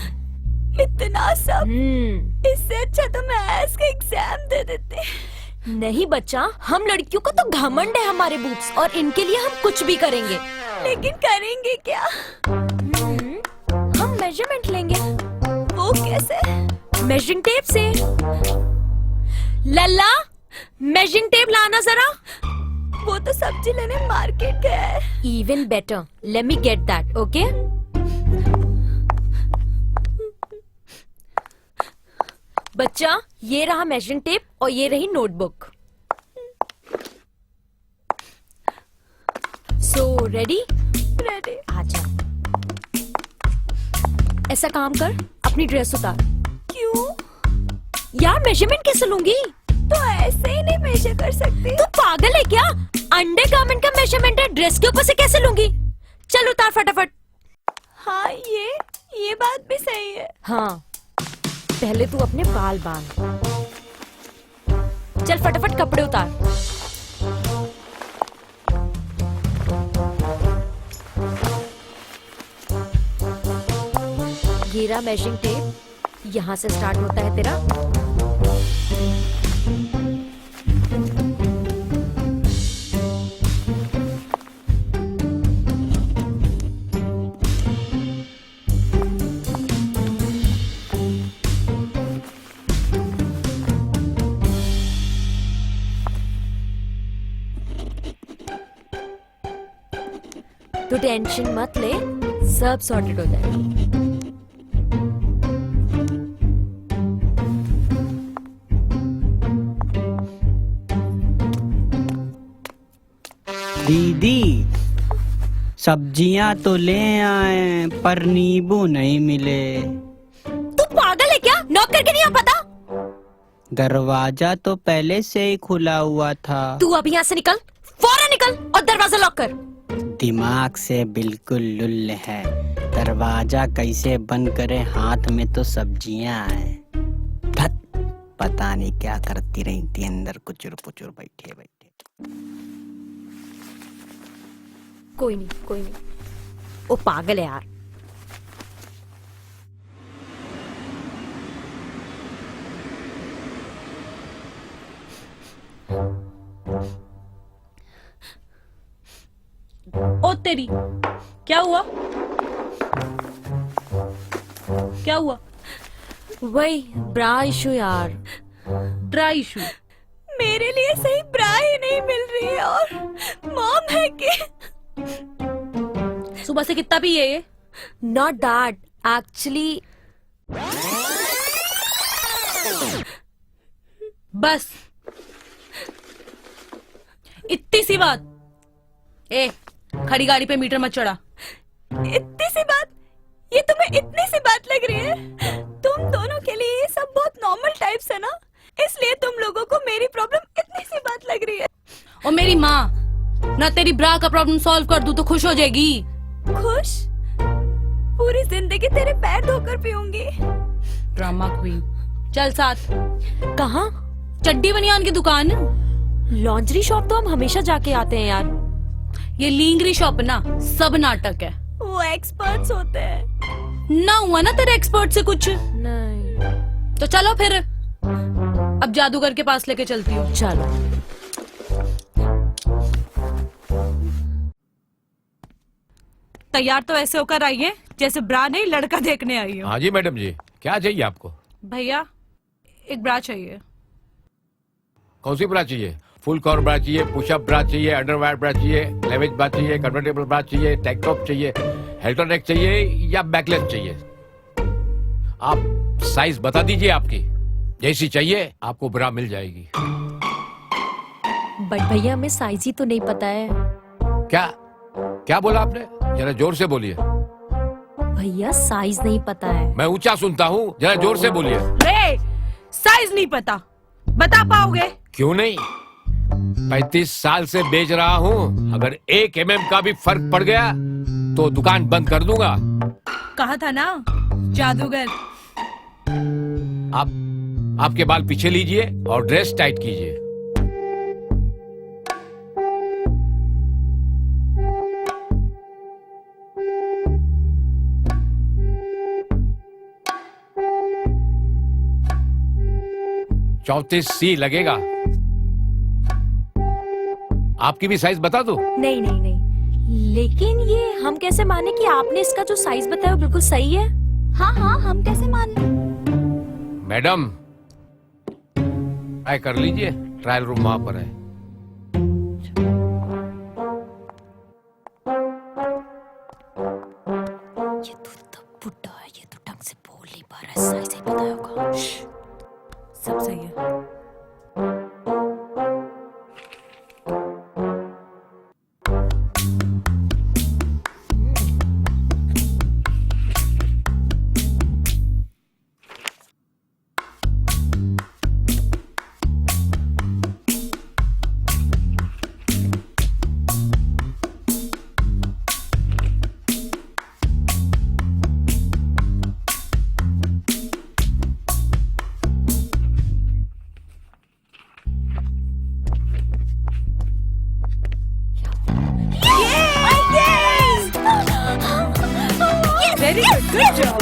Speaker 7: इतना सब? इससे अच्छा तो मैं एस का एग्जाम दे देते।
Speaker 2: नहीं बच्चा, हम लड़कियों को तो घमंड है हमारे बूब्स, और इनके लिए हम कुछ भी करेंगे।
Speaker 7: लेकिन करेंगे क्या?
Speaker 2: हम मेजरमेंट लेंगे।
Speaker 7: वो कैसे?
Speaker 2: मेजरिंग टेप से। लल्ला, मेजरिंग टेप लाना जरा।
Speaker 7: वो तो सब्जी लेने मार्केट गया है।
Speaker 2: Even better. Let me get that, okay? बच्चा, ये रहा मेजरिंग टेप और ये रही नोटबुक। So ready?
Speaker 7: रेडी।
Speaker 2: आजा। ऐसा काम कर, अपनी ड्रेस उतार।
Speaker 7: क्यों?
Speaker 2: यार मेजरमेंट कैसे लूंगी?
Speaker 7: तो ऐसे ही नहीं मेजर कर सकती?
Speaker 2: तू पागल है क्या? अंडरगारमेंट का मेजरमेंट है, ड्रेस के ऊपर से कैसे लूंगी? चल उतार फटाफट।
Speaker 7: हाँ, ये बात भी सही है।
Speaker 2: हाँ, पहले तू अपने बाल बांध। चल फटाफट कपड़े उतार। ये रहा मेजरिंग टेप, यहाँ से स्टार्ट होता है तेरा। तो टेंशन मत ले, सब सॉर्टेड हो जाएगा।
Speaker 9: दीदी, सब्जियां तो ले आए पर नींबू नहीं मिले।
Speaker 2: तू पागल है क्या? नॉक करके नहीं आ पता?
Speaker 9: दरवाजा तो पहले से ही खुला हुआ था।
Speaker 2: तू अभी यहाँ से निकल, फौरन निकल और दरवाजा लॉक कर।
Speaker 9: दिमाग से बिल्कुल लुल्ल है, दरवाजा कैसे बंद करे, हाथ में तो सब्जियां हैं। धत, पता नहीं क्या करती रही थी अंदर कुचुर पुचुर बैठे बैठे।
Speaker 2: कोई नहीं, कोई नहीं। वो पागल है यार।
Speaker 8: ओ तेरी, क्या हुआ? क्या हुआ?
Speaker 2: वही ब्रा इशू यार।
Speaker 8: ब्रा इशू?
Speaker 7: मेरे लिए सही ब्रा ही नहीं मिल रही है, और मॉम है कि
Speaker 8: सुबह से कितना भी ये?
Speaker 2: Not that actually.
Speaker 8: बस इतनी सी बात। ए, खड़ी गाड़ी पे मीटर मत चढ़ा।
Speaker 7: इतनी सी बात? ये तुम्हें इतनी सी बात लग रही है? तुम दोनों के लिए ये सब बहुत नॉर्मल टाइप्स है ना, इसलिए तुम लोगों को मेरी प्रॉब्लम इतनी सी बात लग रही है।
Speaker 8: और मेरी माँ ना तेरी ब्रा का प्रॉब्लम सॉल्व कर दूं तो खुश हो जाएगी।
Speaker 7: खुश? पूरी जिंदगी तेरे पैर धोकर पीऊंगी।
Speaker 8: Drama queen. चल साथ।
Speaker 2: कहाँ?
Speaker 8: चड्डी बनियान की दुकान।
Speaker 2: लॉन्ड्री शॉप तो हम हमेशा जाके आते हैं यार।
Speaker 8: ये लींगरी शॉप ना सब नाटक है।
Speaker 7: वो एक्सपर्ट्स होते हैं।
Speaker 8: ना हुआ ना तेरे एक्सपर्ट से कुछ?
Speaker 2: नहीं।
Speaker 8: तो चलो फिर, अब जादूगर के पास लेके चलती हूँ।
Speaker 2: चलो।
Speaker 8: तैयार तो ऐसे होकर आई है जैसे ब्रा नहीं लड़का देखने आई हो।
Speaker 11: हाँ जी मैडम जी, क्या चाहिए आपको?
Speaker 8: भैया एक ब्रा चाहिए।
Speaker 11: कौन सी ब्रा चाहिए? फुल कवर ब्रा चाहिए, पुशअप ब्रा चाहिए, अंडरवायर ब्रा चाहिए, लेवेज ब्रा चाहिए, कन्वर्टेबल ब्रा चाहिए, टैंक टॉप चाहिए, हेल्टर नेक चाहिए या बैकलेस चाहिए? आप साइज बता दीजिए आपकी, जैसी चाहिए आपको ब्रा मिल जाएगी।
Speaker 2: बट भैया हमें साइज ही तो नहीं पता है।
Speaker 11: क्या क्या बोला आपने? जरा जोर से बोलिए।
Speaker 2: भैया साइज नहीं पता है।
Speaker 11: मैं ऊंचा सुनता हूँ, जरा जोर से बोलिए।
Speaker 8: रे, साइज नहीं पता, बता पाओगे?
Speaker 11: क्यों नहीं, 35 साल से बेच रहा हूँ। अगर 1 mm का भी फर्क पड़ गया तो दुकान बंद कर दूंगा।
Speaker 8: कहा था ना जादूगर।
Speaker 11: आपके बाल पीछे लीजिए और ड्रेस टाइट कीजिए। चौंतीस सी लगेगा। आपकी भी साइज बता दो।
Speaker 2: नहीं नहीं नहीं, लेकिन ये हम कैसे माने कि आपने इसका जो साइज बताया वो बिल्कुल सही है?
Speaker 7: हाँ हाँ, हम कैसे मान लें?
Speaker 11: मैडम ट्राई कर लीजिए, ट्रायल रूम वहां पर है।
Speaker 2: ये तो बुड्ढा है, ये तो ढंग से बोल नहीं पा रहा है, सही से बताया होगा।
Speaker 8: सब सही है। Very good job.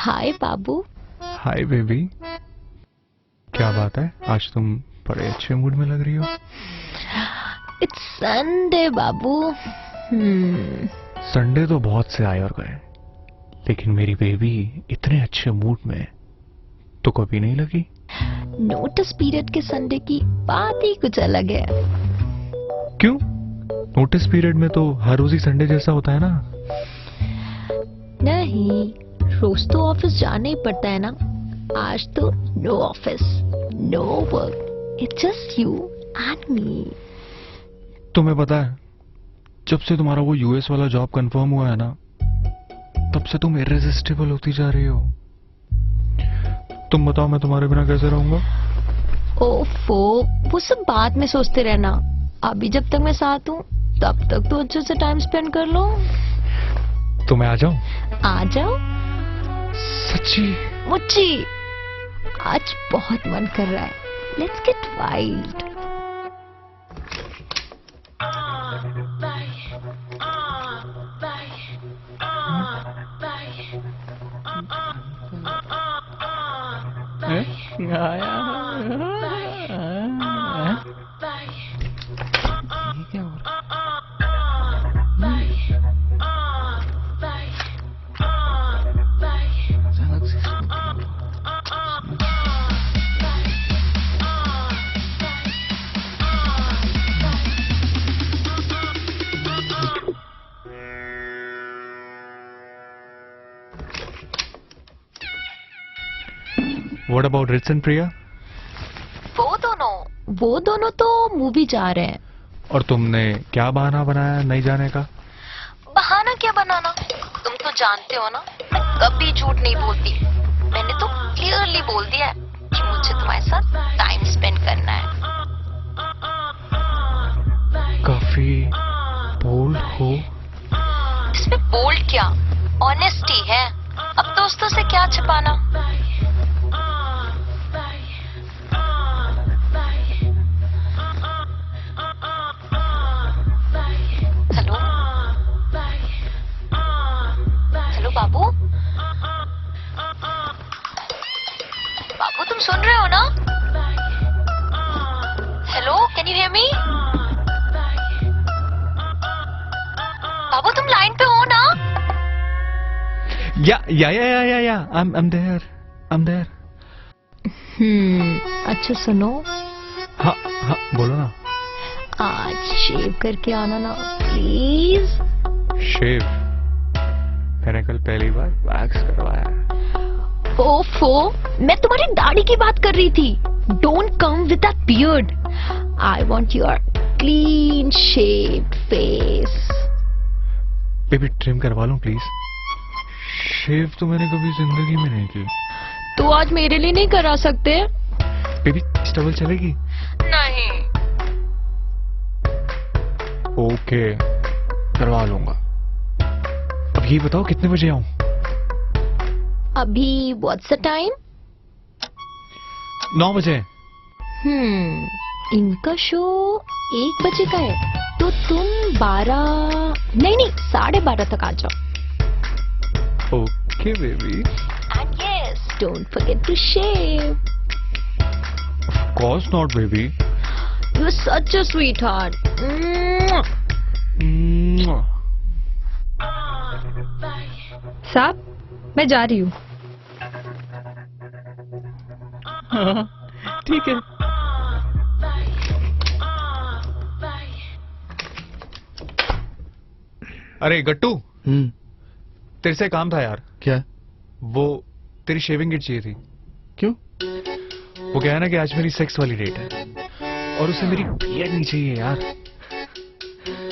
Speaker 2: हाय बाबू।
Speaker 1: Hi baby. क्या बात है, आज तुम बड़े अच्छे मूड में लग रही हो।
Speaker 2: It's Sunday Babu.
Speaker 1: संडे तो बहुत से आए और गए, लेकिन मेरी बेबी इतने अच्छे मूड में तो कभी नहीं लगी।
Speaker 2: नोटिस पीरियड के संडे की बात ही कुछ अलग है।
Speaker 1: क्यों? नोटिस पीरियड में तो हर रोज ही संडे जैसा होता है ना।
Speaker 2: नहीं, रोज तो ऑफिस जाना ही पड़ता है ना। आज तो no office, no work, it's just you and me.
Speaker 1: तुम्हें पता है, जब से तुम्हारा वो यूएस वाला जॉब कंफर्म हुआ है ना, तब से तुम इरेजिस्टिबल होती जा रही हो। तुम बताओ मैं तुम्हारे बिना कैसे रहूंगा?
Speaker 2: ओफो, वो सब बाद में सोचते रहना। अभी जब तक मैं साथ हूँ तब तक तो अच्छे से टाइम स्पेंड कर लो।
Speaker 1: तो मैं आ जाऊं?
Speaker 2: आ जाओ।
Speaker 1: सच्ची?
Speaker 2: मुच्ची, आज बहुत मन कर रहा है। Let's get wild.
Speaker 1: What about Rich and Priya?
Speaker 2: वो दोनों तो मूवी जा रहे हैं।
Speaker 1: और तुमने क्या बहाना बनाया नहीं जाने का?
Speaker 2: बहाना क्या बनाना, तुम तो जानते हो ना मैं कभी झूठ नहीं बोलती। मैंने तो क्लियरली बोल दिया है कि मुझे तुम्हारे साथ टाइम स्पेंड करना है।
Speaker 1: काफी बोल्ड हो।
Speaker 2: इसमें बोल्ड क्या, ऑनेस्टी है। अब दोस्तों से क्या छिपाना। हेलो हेलो बाबू, बाबू तुम सुन रहे हो ना? Hello, can you hear me? बाबू तुम लाइन पे हो ना?
Speaker 1: या I'm there।
Speaker 2: अच्छा सुनो,
Speaker 1: हाँ बोलो ना।
Speaker 2: आज शेव करके आना ना प्लीज।
Speaker 1: शेव? मैंने कल पहली बार वैक्स करवाया।
Speaker 2: ओफो, मैं तुम्हारी दाढ़ी की बात कर रही थी। Don't come with that beard. I want your clean shaved face.
Speaker 1: Baby trim करवा लूं प्लीज? शेव तो मैंने कभी जिंदगी में नहीं की।
Speaker 2: तो आज मेरे लिए नहीं करा सकते?
Speaker 1: बेबी स्टबल चलेगी?
Speaker 2: नहीं।
Speaker 1: ओके, करवा लूंगा। अब ये बताओ कितने बजे आऊं?
Speaker 2: अभी व्हाट्स द टाइम?
Speaker 1: 9 बजे।
Speaker 2: इनका शो 1 बजे का है, तो तुम 12 नहीं 12:30 तक आ जाओ।
Speaker 1: Okay baby.
Speaker 2: And yes, don't forget to shave.
Speaker 1: Of course not baby.
Speaker 2: You are such a sweetheart.
Speaker 6: साहब, मैं जा रही हूँ।
Speaker 4: ठीक है।
Speaker 1: अरे गट्टू, तेरे से काम था यार।
Speaker 3: क्या?
Speaker 1: वो तेरी शेविंग किट चाहिए थी।
Speaker 3: क्यों?
Speaker 1: वो क्या है ना कि आज मेरी सेक्स वाली डेट है और उसे मेरी बियर्ड नहीं चाहिए यार।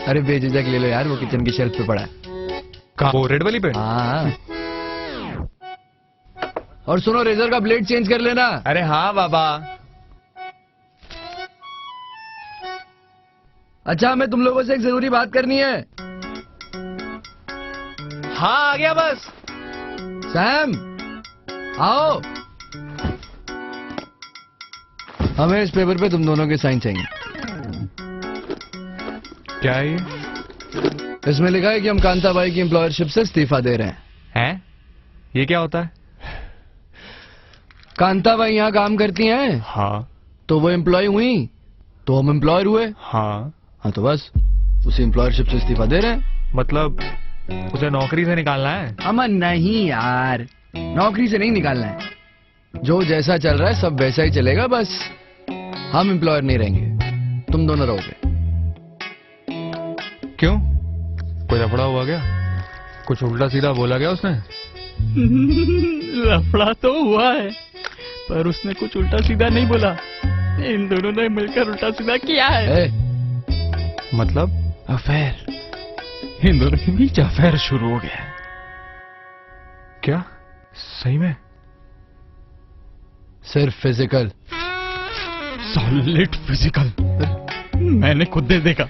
Speaker 3: अरे बेझिझक ले लो यार, वो किचन की शेल्फ पे पड़ा है।
Speaker 1: कहाँ? वो रेड वाली पे?
Speaker 3: हाँ। और सुनो, रेजर का ब्लेड चेंज कर लेना।
Speaker 1: अरे हाँ बाबा।
Speaker 3: अच्छा, हमें तुम लोगों से एक जरूरी बात करनी है।
Speaker 1: हाँ आ गया बस।
Speaker 3: सैम आओ, हमें इस पेपर पे तुम दोनों के साइन चाहिए।
Speaker 1: क्या है ये?
Speaker 3: इसमें लिखा है कि हम कांताबाई की एम्प्लॉयरशिप से इस्तीफा दे रहे हैं।
Speaker 1: हैं? ये क्या होता है?
Speaker 3: कांता भाई यहाँ काम करती हैं?
Speaker 1: हाँ
Speaker 3: तो वो एम्प्लॉय हुई, तो हम एम्प्लॉयर हुए।
Speaker 1: हाँ।
Speaker 3: हाँ तो बस उसे एम्प्लॉयरशिप से इस्तीफा दे रहे हैं।
Speaker 1: मतलब उसे नौकरी से निकालना है?
Speaker 3: अमन नहीं यार, नौकरी से नहीं निकालना है। जो जैसा चल रहा है सब वैसा ही चलेगा, बस हम एम्प्लॉयर नहीं रहेंगे, तुम दोनों रहोगे।
Speaker 1: क्यों, कोई लफड़ा हुआ क्या? कुछ उल्टा सीधा बोला गया उसने?
Speaker 4: लफड़ा तो हुआ है, पर उसने कुछ उल्टा सीधा नहीं बोला। इन दोनों ने मिलकर उल्टा सीधा किया है।
Speaker 1: मतलब?
Speaker 5: अफेयर, इन दोनों के बीच अफेयर शुरू हो गया।
Speaker 1: क्या सही में?
Speaker 3: सिर्फ फिजिकल,
Speaker 5: सॉलिड फिजिकल, मैंने खुद दे देखा।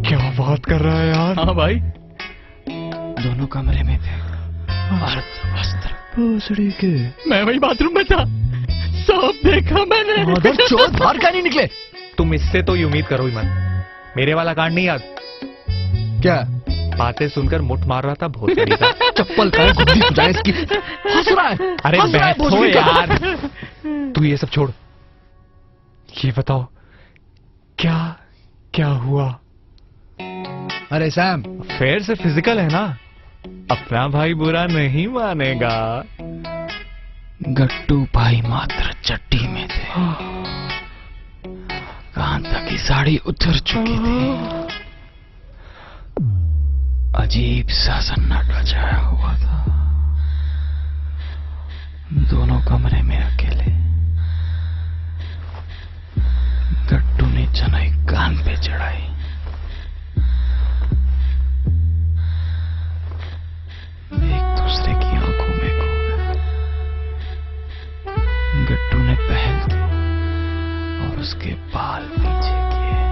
Speaker 1: क्या बात कर रहा है यार?
Speaker 4: हाँ भाई,
Speaker 5: दोनों कमरे में थे, अर्ध वस्त्र
Speaker 1: भोसड़ी के।
Speaker 4: मैं वही बाथरूम में था, सब देखा मैंने।
Speaker 3: चोर बाहर का नहीं निकले।
Speaker 1: तुम इससे तो ये उम्मीद करो ही मत। मेरे वाला कांड नहीं याद?
Speaker 3: क्या?
Speaker 1: बातें सुनकर मुठ मार रहा था भोसड़ी का।
Speaker 3: चप्पल का गुद्दी सुझाए इसकी। हंस रहा है।
Speaker 1: अरे
Speaker 3: हंस रहा है
Speaker 1: बैठो
Speaker 3: भोसड़ी का।
Speaker 1: यार, तू ये सब छोड़, ये बताओ क्या क्या हुआ?
Speaker 3: अरे सैम,
Speaker 1: फेयर से फिजिकल है ना, अपना भाई बुरा नहीं मानेगा।
Speaker 5: गट्टू भाई मात्र चट्टी में थे, कांता की साड़ी उतर चुकी थी, अजीब सा सन्नाटा छाया हुआ था। दोनों कमरे में अकेले। गट्टू ने चनाई कान पे चढ़ाई। एक दूसरे की आंखों में खो गए। गट्टू ने पहल की और उसके बाल पीछे किए।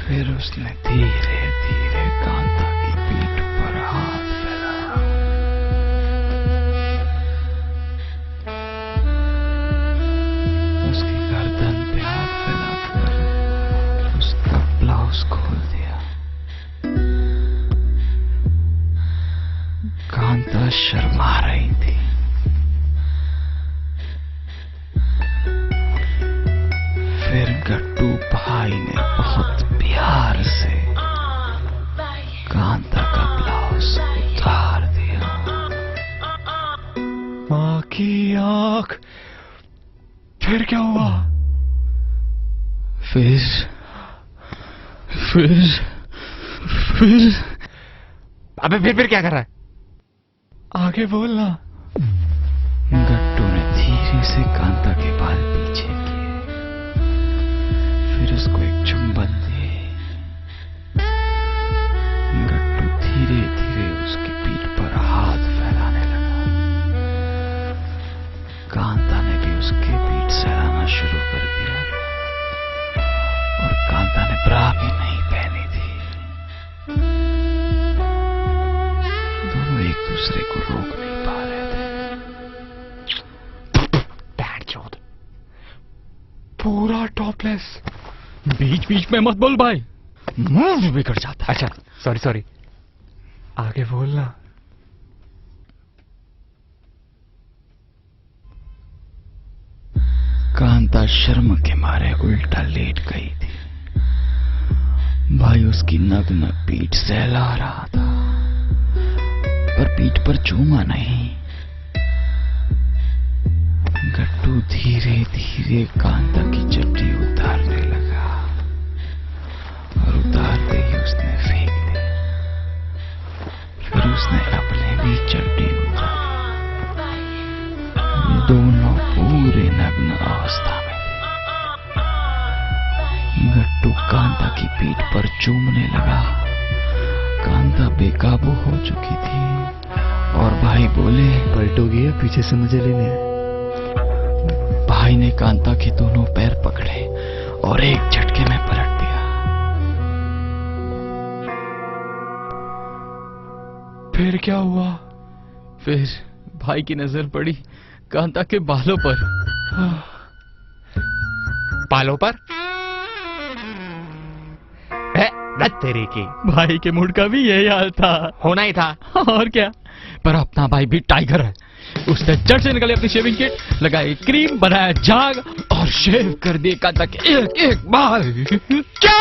Speaker 5: फिर उसने धीरे धीरे कांता की पीठ पर हाथ फैलाया। उसकी गर्दन पे हाथ फैलाकर उसका ब्लाउज खोल दिया। कांता शर्मा रही थी। फिर गट्टू भाई ने बहुत प्यार से कांता का ब्लाउज उतार दिया।
Speaker 1: माँ की आंख। फिर क्या हुआ?
Speaker 5: फिर
Speaker 1: अबे फिर क्या कर रहा है? आगे बोलना।
Speaker 5: गट्टू ने धीरे से कांता के बाल पीछे किए, फिर उसको एक चुंबन दिए। गट्टू धीरे धीरे उसकी पीठ पर हाथ फैलाने लगा। कांता ने भी उसकी पीठ सहलाना शुरू कर दिया, और कांता ने ब्रा भी नहीं पहनी थी। दोनों एक दूसरे को रोक नहीं पा रहे थे।
Speaker 1: पूरा टॉपलेस।
Speaker 5: बीच बीच में मत बोल भाई, मुंह बिगड़ जाता है।
Speaker 1: अच्छा सॉरी, आगे बोलना।
Speaker 5: कांता शर्म के मारे उल्टा लेट गई थी। भाई उसकी नग्न पीठ सहला रहा था, पर पीठ पर चूमा नहीं। गट्टू धीरे धीरे कांता की चड्डी उतारने लगा, और उतारते ही उसने फेंक दी। फिर उसने अपने भी चड्डी उतारी। दोनों पूरे नग्न अवस्था में थे। गट्टू कांता की पीठ पर चूमने लगा। कांता बेकाबू हो चुकी थी, और भाई बोले,
Speaker 1: पलटोगी या पीछे से मुझे लेने?
Speaker 5: भाई ने कांता के दोनों पैर पकड़े और एक झटके में पलट दिया।
Speaker 1: फिर क्या हुआ?
Speaker 4: फिर भाई की नजर पड़ी कांता के बालों पर।
Speaker 1: बालों पर? तेरे की।
Speaker 4: भाई के मूड का भी यही हाल था।
Speaker 1: होना ही था।
Speaker 4: और क्या, पर अपना भाई भी टाइगर है।
Speaker 3: उसने चट से निकाली अपनी शेविंग किट, लगाई क्रीम, बनाया झाग और शेव कर दिए कांता के एक एक बाल। क्या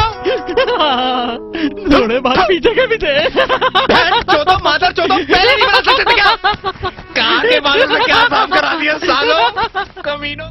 Speaker 3: थोड़े बाल पीछे के भी थे।
Speaker 1: चौदह मादर चौदह पहले नहीं बता सकते थे क्या? कहाँ के बालों से क्या काम करा दिया सालों कमीनों।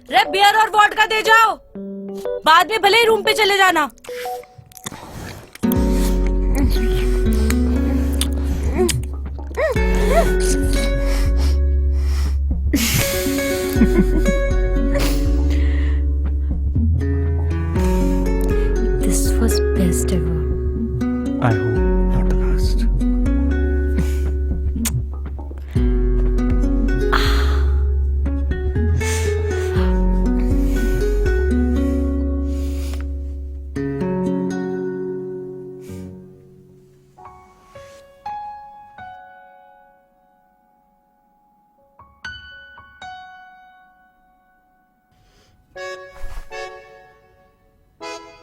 Speaker 8: रे बियर और वोडका दे जाओ, बाद में भले ही रूम पे चले जाना।
Speaker 2: This was best ever.
Speaker 1: I hope not the last.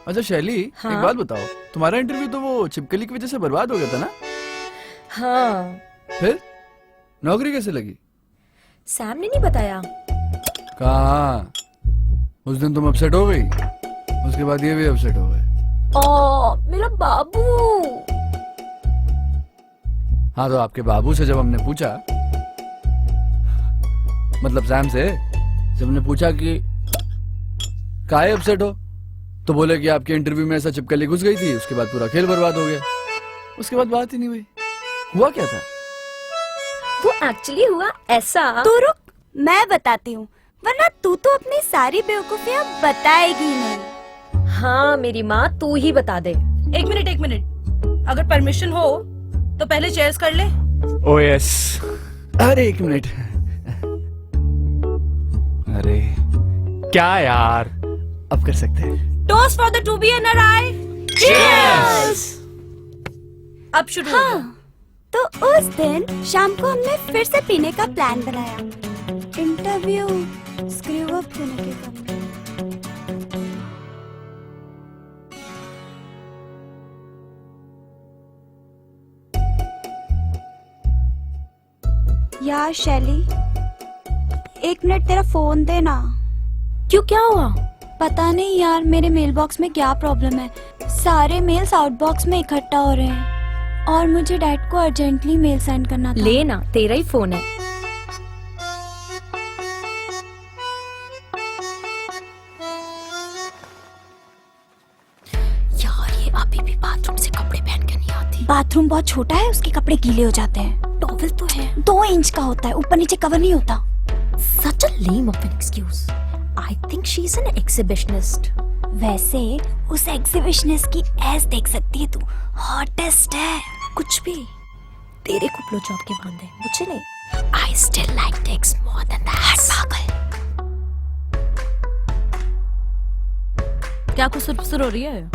Speaker 3: अच्छा शैली,
Speaker 2: हाँ?
Speaker 3: एक बात बताओ, तुम्हारा इंटरव्यू तो वो छिपकली की वजह से बर्बाद हो गया था ना?
Speaker 2: हाँ,
Speaker 3: फिर नौकरी कैसे लगी?
Speaker 2: सैम ने नहीं बताया।
Speaker 3: कहाँ? उस दिन तुम अपसेट हो गई, उसके बाद ये भी अपसेट हो गए।
Speaker 2: ओ मेरा बाबू।
Speaker 3: हाँ, तो आपके बाबू से जब हमने पूछा, मतलब सैम से जब हमने पूछा कि काहे अपसेट हो, तो बोले कि आपके इंटरव्यू में ऐसा चिपकली घुस गई थी, उसके बाद पूरा खेल बर्बाद हो गया। उसके बाद बात ही नहीं हुई। हुआ क्या था?
Speaker 2: वो एक्चुअली हुआ ऐसा।
Speaker 7: तू रुक, मैं बताती हूँ, वरना तू तो अपनी सारी बेवकूफियाँ बताएगी नहीं।
Speaker 2: हाँ मेरी माँ, तू ही बता दे।
Speaker 8: एक मिनट, अगर परमिशन हो तो पहले चेयर्स कर ले।
Speaker 1: ओ यस।
Speaker 3: अरे एक मिनट। अरे
Speaker 1: क्या यार,
Speaker 3: अब कर सकते हैं।
Speaker 8: Toast for the to be N R.
Speaker 2: Cheers!
Speaker 8: अब शुरू हो जाओ।
Speaker 7: तो उस दिन शाम को हमने फिर से पीने का प्लान बनाया। इंटरव्यू स्क्रू अप होने के कम। यार शैली, 1 मिनट तेरा फोन दे ना।
Speaker 2: क्यों, क्या हुआ?
Speaker 7: पता नहीं यार, मेरे मेल बॉक्स में क्या प्रॉब्लम है। सारे मेल्स आउटबॉक्स में इकट्ठा हो रहे हैं और मुझे डैड को अर्जेंटली मेल सेंड करना था।
Speaker 2: ले ना, तेरा ही फोन है। यार ये अभी भी बाथरूम से कपड़े पहन के नहीं आती।
Speaker 7: बाथरूम बहुत छोटा है, उसके कपड़े गीले हो जाते हैं।
Speaker 2: टॉवल तो है।
Speaker 7: 2 इंच का होता है, ऊपर नीचे कवर नहीं होता।
Speaker 2: Such a lame of an excuse. I think she's an exhibitionist.
Speaker 7: वैसे उस एग्जीबिशनिस्ट की एस देख सकती है तू, हॉटेस्ट है।
Speaker 2: कुछ भी, तेरे को ब्लो जॉब के बांधे, मुझे नहीं। I still like dicks more than that. पागल।
Speaker 8: क्या कुछ हो रही है?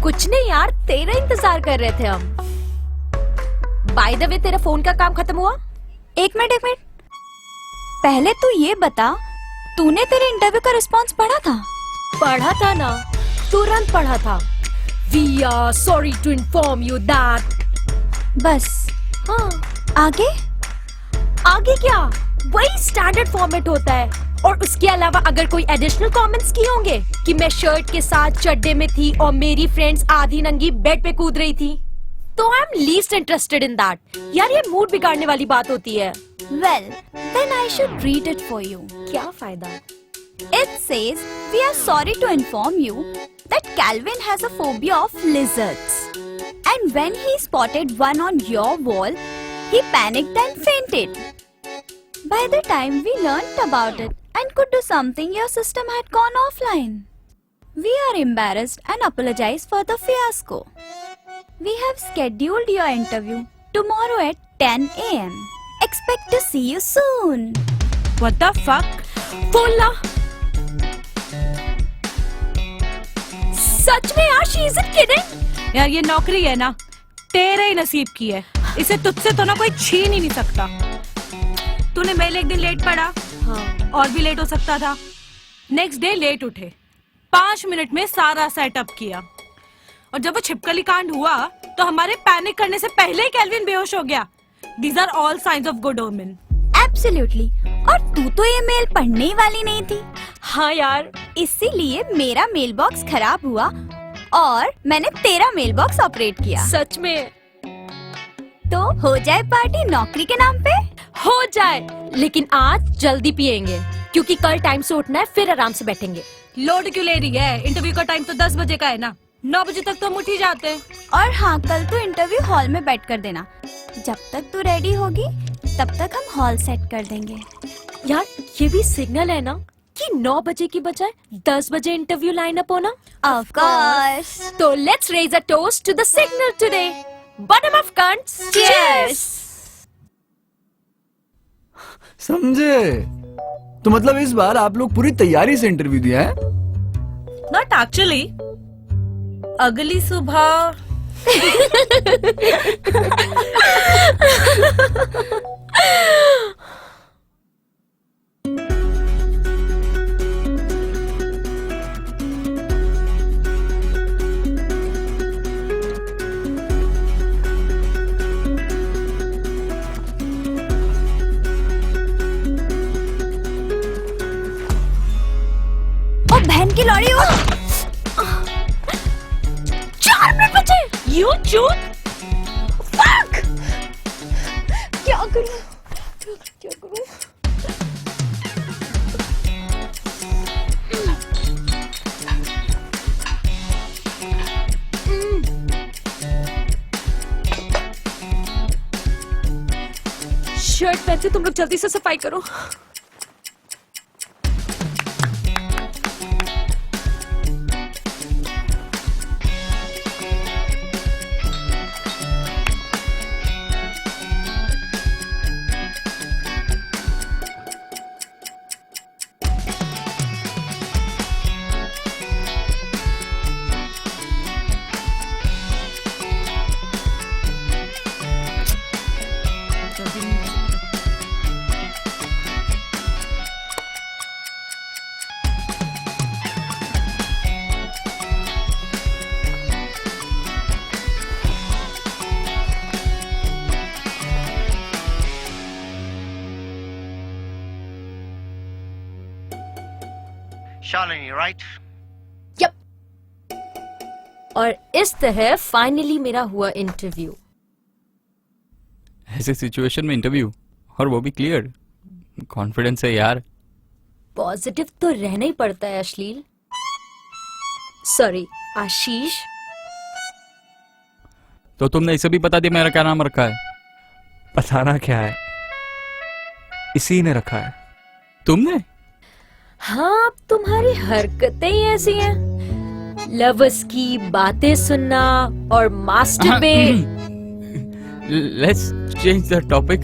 Speaker 2: कुछ नहीं यार, तेरा इंतजार कर रहे थे हम। बाय द वे, तेरा फोन का काम खत्म हुआ?
Speaker 7: एक मिनट, पहले तू ये बता, तूने तेरे इंटरव्यू का रिस्पांस पढ़ा था?
Speaker 2: पढ़ा था ना, तुरंत पढ़ा था। We are sorry to inform you that.
Speaker 7: बस?
Speaker 2: हाँ।
Speaker 7: आगे?
Speaker 2: आगे क्या, वही स्टैंडर्ड फॉर्मेट होता है। और उसके अलावा अगर कोई एडिशनल कमेंट्स किए होंगे कि मैं शर्ट के साथ चड्डे में थी और मेरी फ्रेंड्स आधी नंगी बेड पे कूद रही थी, तो I am least interested in that. यार ये मूड बिगाड़ने वाली बात होती है।
Speaker 7: Well, then I should read it for you.
Speaker 2: क्या फायदा?
Speaker 7: It says, we are sorry to inform you that Calvin has a phobia of lizards. And when he spotted one on your wall, he panicked and fainted. By the time we learnt about it and could do something, your system had gone offline. We are embarrassed and apologize for the fiasco. We have scheduled your interview tomorrow at 10 a.m. Expect to see you soon.
Speaker 8: What the fuck?
Speaker 2: बोलना। सच में यार, she isn't kidding.
Speaker 8: यार ये नौकरी है ना, तेरे ही नसीब की है। इसे तुझसे तो ना कोई छीन ही नहीं सकता। तूने मेल एक दिन लेट पढ़ा,
Speaker 2: हाँ।
Speaker 8: और भी लेट हो सकता था। नेक्स्ट डे लेट उठे, 5 मिनट में सारा सेटअप किया, और जब वो छिपकली कांड हुआ तो हमारे पैनिक करने से पहले ही कैल्विन बेहोश हो गया। These are all signs of good omen.
Speaker 7: Absolutely. और तू तो ये मेल पढ़ने ही वाली नहीं थी।
Speaker 2: हाँ यार,
Speaker 7: इसीलिए मेरा मेल बॉक्स खराब हुआ और मैंने तेरा मेल बॉक्स ऑपरेट किया।
Speaker 2: सच में।
Speaker 7: तो हो जाए पार्टी नौकरी के नाम पे?
Speaker 2: हो जाए, लेकिन आज जल्दी पिएंगे क्योंकि कल टाइम से उठना है, फिर आराम से बैठेंगे।
Speaker 8: लोड क्यों ले रही है? इंटरव्यू का टाइम तो 10 बजे का है ना, 9 बजे तक तो हम उठ ही जाते हैं।
Speaker 7: और हाँ, कल तो इंटरव्यू हॉल में बैठ कर देना। जब तक तू रेडी होगी तब तक हम हॉल सेट कर देंगे।
Speaker 2: यार ये भी सिग्नल है ना कि 9 बजे की बजाय 10 बजे इंटरव्यू लाइन अप होना।
Speaker 7: Of course.
Speaker 2: तो let's raise a toast to the signal today. Bottom of cunts, cheers.
Speaker 3: समझे? तो मतलब इस बार आप लोग पूरी तैयारी से इंटरव्यू दिया है?
Speaker 8: Not actually. अगली सुबह You choose?
Speaker 7: Fuck! क्या करूं? क्या करूं? शर्ट पहनते तुम लोग जल्दी से सफाई करो।
Speaker 10: Shalini, right?
Speaker 2: और इस तरह फाइनली मेरा हुआ इंटरव्यू।
Speaker 4: ऐसे सिचुएशन में इंटरव्यू, और वो भी क्लियर, कॉन्फिडेंस है यार।
Speaker 2: पॉजिटिव तो रहना ही पड़ता है अश्लील, सॉरी आशीष।
Speaker 4: तो तुमने इसे भी बता दिया मेरा क्या नाम रखा है?
Speaker 1: बताना क्या है, इसी ने रखा है।
Speaker 4: तुमने?
Speaker 2: हाँ, अब तुम्हारी हरकतें ही ऐसी हैं, लवर्स की बातें सुनना और masturbate.
Speaker 4: Let's change the topic.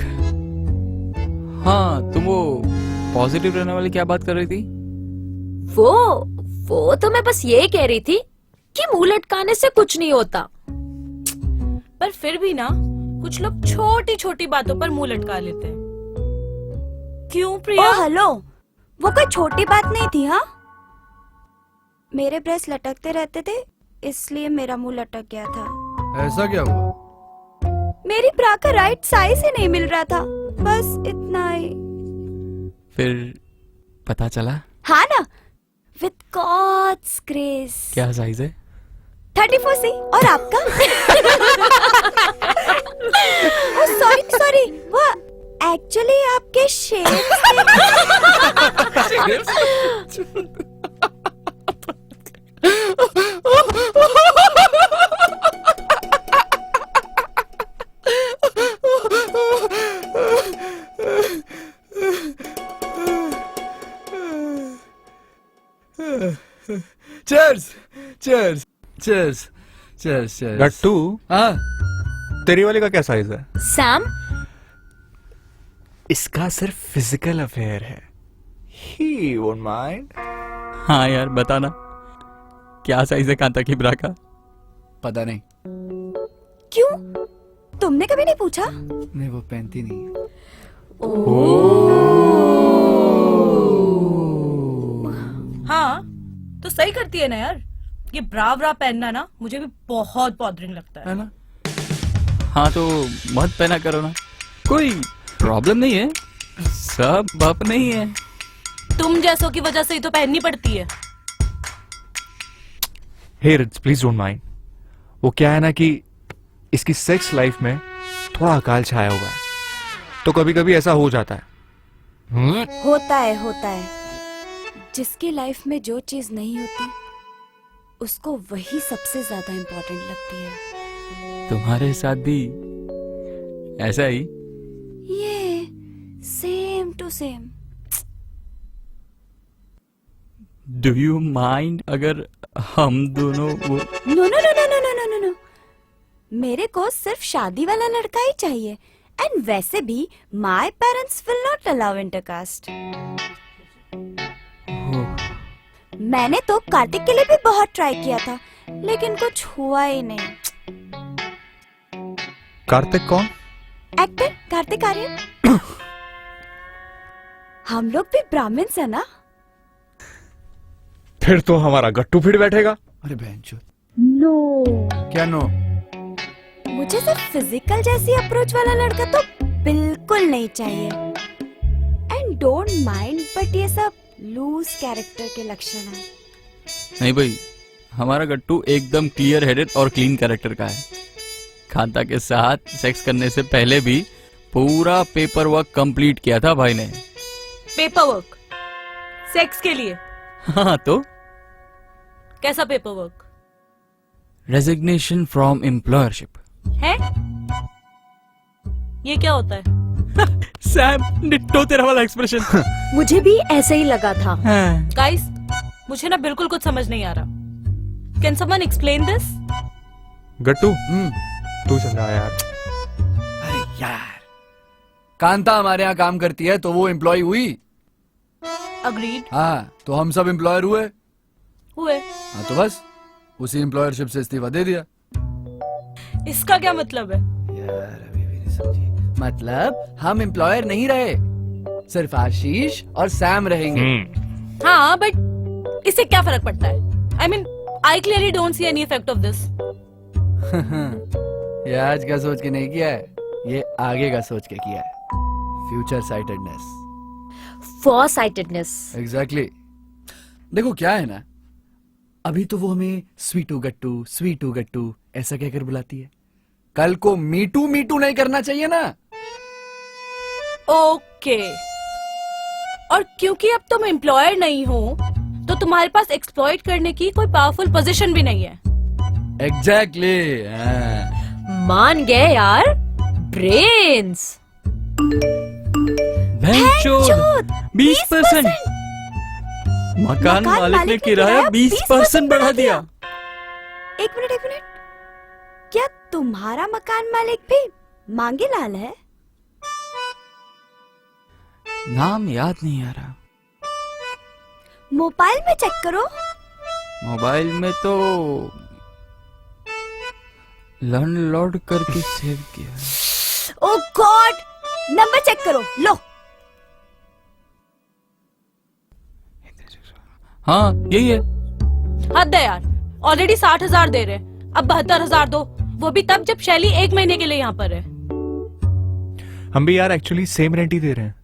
Speaker 4: हाँ, तुम वो पॉजिटिव रहने वाली क्या बात कर रही थी?
Speaker 2: वो तो मैं बस ये कह रही थी कि मुंह लटकाने से कुछ नहीं होता।
Speaker 8: पर फिर भी ना कुछ लोग छोटी छोटी बातों पर मुंह लटका लेते हैं। क्यों प्रिया?
Speaker 7: ओ हेलो, वो कोई छोटी बात नहीं थी। हाँ, मेरे ब्रेस्ट लटकते रहते थे इसलिए मेरा मुंह लटक गया था।
Speaker 3: ऐसा क्या हुआ?
Speaker 7: मेरी ब्रा का राइट साइज ही नहीं मिल रहा था, बस इतना ही।
Speaker 4: फिर पता चला?
Speaker 7: हाँ ना, विद गॉड्स ग्रेस।
Speaker 4: क्या साइज है?
Speaker 7: 34C। और आपका? सॉरी, वो एक्चुअली आपके शेप
Speaker 3: चीयर्स।
Speaker 1: गट्टू,
Speaker 3: हाँ,
Speaker 1: तेरी वाली का क्या साइज है?
Speaker 2: सैम,
Speaker 1: इसका सिर्फ फिजिकल अफेयर है, ही वोंट माइंड।
Speaker 4: हाँ यार, बताना क्या साइज है कांता की ब्रा का?
Speaker 3: पता नहीं।
Speaker 7: क्यों? तुमने कभी नहीं पूछा?
Speaker 3: नहीं, वो पहनती नहीं है।
Speaker 8: हाँ, तो सही करती है ना यार। ये ब्रा पहनना ना मुझे भी बहुत बॉदरिंग लगता है
Speaker 3: ना?
Speaker 4: हाँ तो मत पहना करो ना, कोई प्रॉब्लम नहीं है, सब अपने ही है।
Speaker 8: तुम जैसों की वजह से ही तो पहननी पड़ती है।
Speaker 1: हे रिट्स, प्लीज डोंट माइंड। वो क्या है ना कि इसकी सेक्स लाइफ में थोड़ा अकाल छाया हुआ है, तो कभी कभी ऐसा हो जाता है।
Speaker 7: होता है। जिसकी लाइफ में जो चीज नहीं होती उसको वही सबसे ज्यादा इम्पोर्टेंट लगती है।
Speaker 4: तुम्हारे साथ भी ऐसा ही?
Speaker 7: ये same to same.
Speaker 4: Do you mind अगर हम दोनों वो?
Speaker 7: नो, मेरे को सिर्फ शादी वाला लड़का ही चाहिए। एंड वैसे भी my parents will not allow intercaste. मैंने तो कार्तिक के लिए भी बहुत ट्राई किया था, लेकिन कुछ हुआ ही नहीं।
Speaker 1: कार्तिक कौन?
Speaker 7: एक्टर कार्तिक आर्यन। हम लोग भी ब्राह्मण्स है ना।
Speaker 1: फिर तो हमारा गट्टू फिर बैठेगा।
Speaker 3: अरे बहनचोद।
Speaker 7: नो,
Speaker 3: क्या नो?
Speaker 7: मुझे सिर्फ फिजिकल जैसी अप्रोच वाला लड़का तो बिल्कुल नहीं चाहिए। एंड डोंट माइंड, बट ये सब लूज कैरेक्टर के लक्षण हैं।
Speaker 4: नहीं भाई, हमारा गट्टू एकदम क्लियर हेडेड और क्लीन कैरेक्टर का है। कांता के साथ सेक्स करने से पहले भी पूरा पेपर वर्क कंप्लीट किया था भाई ने।
Speaker 8: पेपर वर्क सेक्स के लिए?
Speaker 4: हाँ तो
Speaker 8: कैसा पेपर वर्क
Speaker 4: रेजिग्नेशन फ्रॉम एम्प्लॉयरशिप
Speaker 8: है? ये क्या होता है?
Speaker 4: सैम डिट्टो तेरा वाला एक्सप्रेशन।
Speaker 2: मुझे भी ऐसे ही लगा था।
Speaker 8: गाइस, मुझे ना बिल्कुल कुछ समझ नहीं आ रहा। Can someone explain this?
Speaker 1: Gattu तू समझा यार।
Speaker 3: अरे यार, कांता हमारे यहाँ काम करती है तो वो एम्प्लॉय हुई।
Speaker 8: अग्रीड।
Speaker 3: हाँ, तो हम सब एम्प्लॉयर हुए।
Speaker 8: हुए।
Speaker 3: तो बस उसी एम्प्लॉयरशिप से इस्तीफा दे दिया।
Speaker 8: इसका क्या मतलब है?
Speaker 3: यार अभी भी नहीं समझी। मतलब हम एम्प्लॉयर नहीं रहे, सिर्फ आशीष और सैम रहेंगे।
Speaker 8: हाँ, बट इससे क्या फर्क पड़ता है? I mean, I clearly don't see any effect of this.
Speaker 3: ये आज का सोच के नहीं किया है, ये आगे का सोच के किया है। Future sightedness.
Speaker 2: फॉरसाइटेडनेस।
Speaker 3: एग्जैक्टली। देखो क्या है ना, अभी तो वो हमें स्वीटू गट्टू ऐसा कहकर बुलाती है। कल को मीटू नहीं करना चाहिए ना।
Speaker 8: ओके। और क्योंकि अब तुम एम्प्लॉयर नहीं हो तो तुम्हारे पास एक्सप्लॉइट करने की कोई पावरफुल पोजीशन भी नहीं है।
Speaker 3: एग्जैक्टली।
Speaker 2: मान गए यार, ब्रेन्स।
Speaker 4: 20%। मकान मालिक ने किराया 20% बढ़ा दिया।
Speaker 7: एक मिनट, क्या तुम्हारा मकान मालिक भी मांगे लाल है?
Speaker 4: नाम याद नहीं आ रहा।
Speaker 7: मोबाइल में चेक करो।
Speaker 4: मोबाइल में तो लैंडलॉर्ड करके सेव किया।
Speaker 7: ओह गॉड, नंबर चेक करो। लो।
Speaker 4: हाँ यही है।
Speaker 8: हद है यार, ऑलरेडी 60,000 दे रहे, अब 72,000 दो, वो भी तब जब शैली 1 महीने के लिए यहाँ पर है।
Speaker 1: हम भी यार एक्चुअली सेम रेंट ही दे रहे हैं,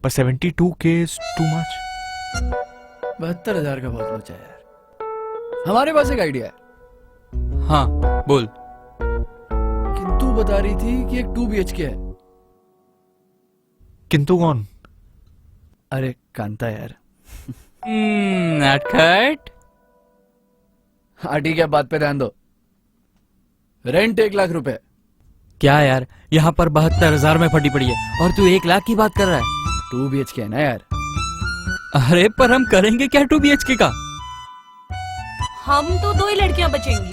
Speaker 1: पर 72K is too much।
Speaker 3: 72,000 का बहुत लोचा है यार। हमारे पास एक आइडिया है।
Speaker 4: हाँ बोल।
Speaker 3: किंतु बता रही थी कि एक 2 BHK है।
Speaker 1: किंतु कौन?
Speaker 3: अरे कांता यार।
Speaker 4: नटखट।
Speaker 3: हाँ ठीक है, बात पे ध्यान दो। रेंट 1 लाख रुपए।
Speaker 4: क्या यार, यहाँ पर 72,000 में फटी पड़ी है और तू 1 लाख की बात कर रहा है।
Speaker 3: 2 BHK है ना यार।
Speaker 4: अरे पर हम करेंगे क्या 2 BHK का?
Speaker 8: हम तो 2 ही लड़कियां बचेंगी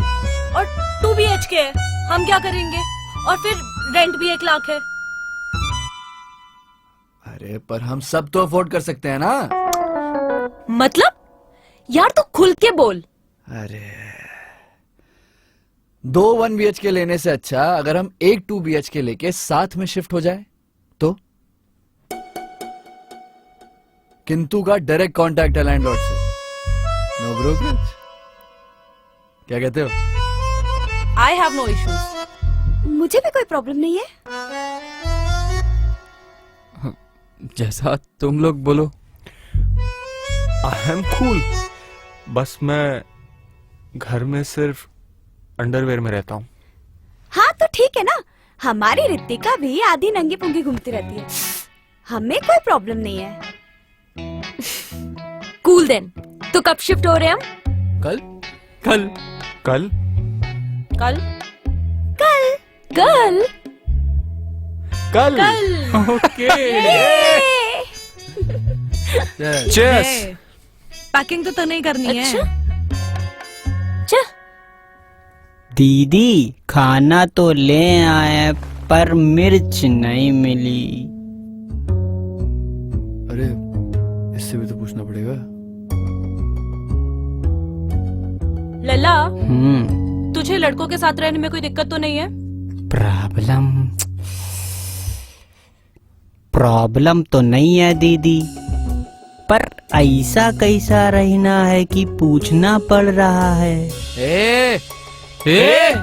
Speaker 8: और 2 BHK है, हम क्या करेंगे? और फिर रेंट भी 1 लाख है।
Speaker 3: अरे पर हम सब तो अफोर्ड कर सकते हैं ना।
Speaker 2: मतलब यार, तो खुल के बोल।
Speaker 3: अरे 2 1 BHK लेने से अच्छा अगर हम एक 2 BHK लेके साथ में शिफ्ट हो जाए तो। किंतु का डायरेक्ट कांटेक्ट है लैंडलॉर्ड से, नो ब्रोकरेज। क्या कहते हो?
Speaker 8: I have no issues.
Speaker 7: मुझे भी कोई प्रॉब्लम नहीं है।
Speaker 4: जैसा तुम लोग बोलो।
Speaker 1: आई एम कूल, बस मैं घर में सिर्फ अंडरवेयर में रहता हूँ।
Speaker 7: हाँ तो ठीक है ना, हमारी रितिका भी आधी नंगी पुंगी घूमती रहती है, हमें कोई प्रॉब्लम नहीं है।
Speaker 2: Cool then. तो कब शिफ्ट हो रहे हैं हम?
Speaker 3: कल।
Speaker 1: कल कल
Speaker 8: कल
Speaker 7: कल
Speaker 2: कल
Speaker 1: कल
Speaker 8: कल।
Speaker 1: ओके। चेस।
Speaker 8: पैकिंग तो नहीं करनी है।
Speaker 9: दीदी खाना तो ले आए पर मिर्च नहीं मिली।
Speaker 3: अरे इससे भी तो पूछना पड़ेगा।
Speaker 8: लला,
Speaker 9: हम्म।
Speaker 8: तुझे लड़कों के साथ रहने में कोई दिक्कत तो नहीं है?
Speaker 9: प्रॉब्लम तो नहीं है दीदी, पर ऐसा कैसा रहना है कि पूछना पड़ रहा है।
Speaker 3: ए,
Speaker 4: ए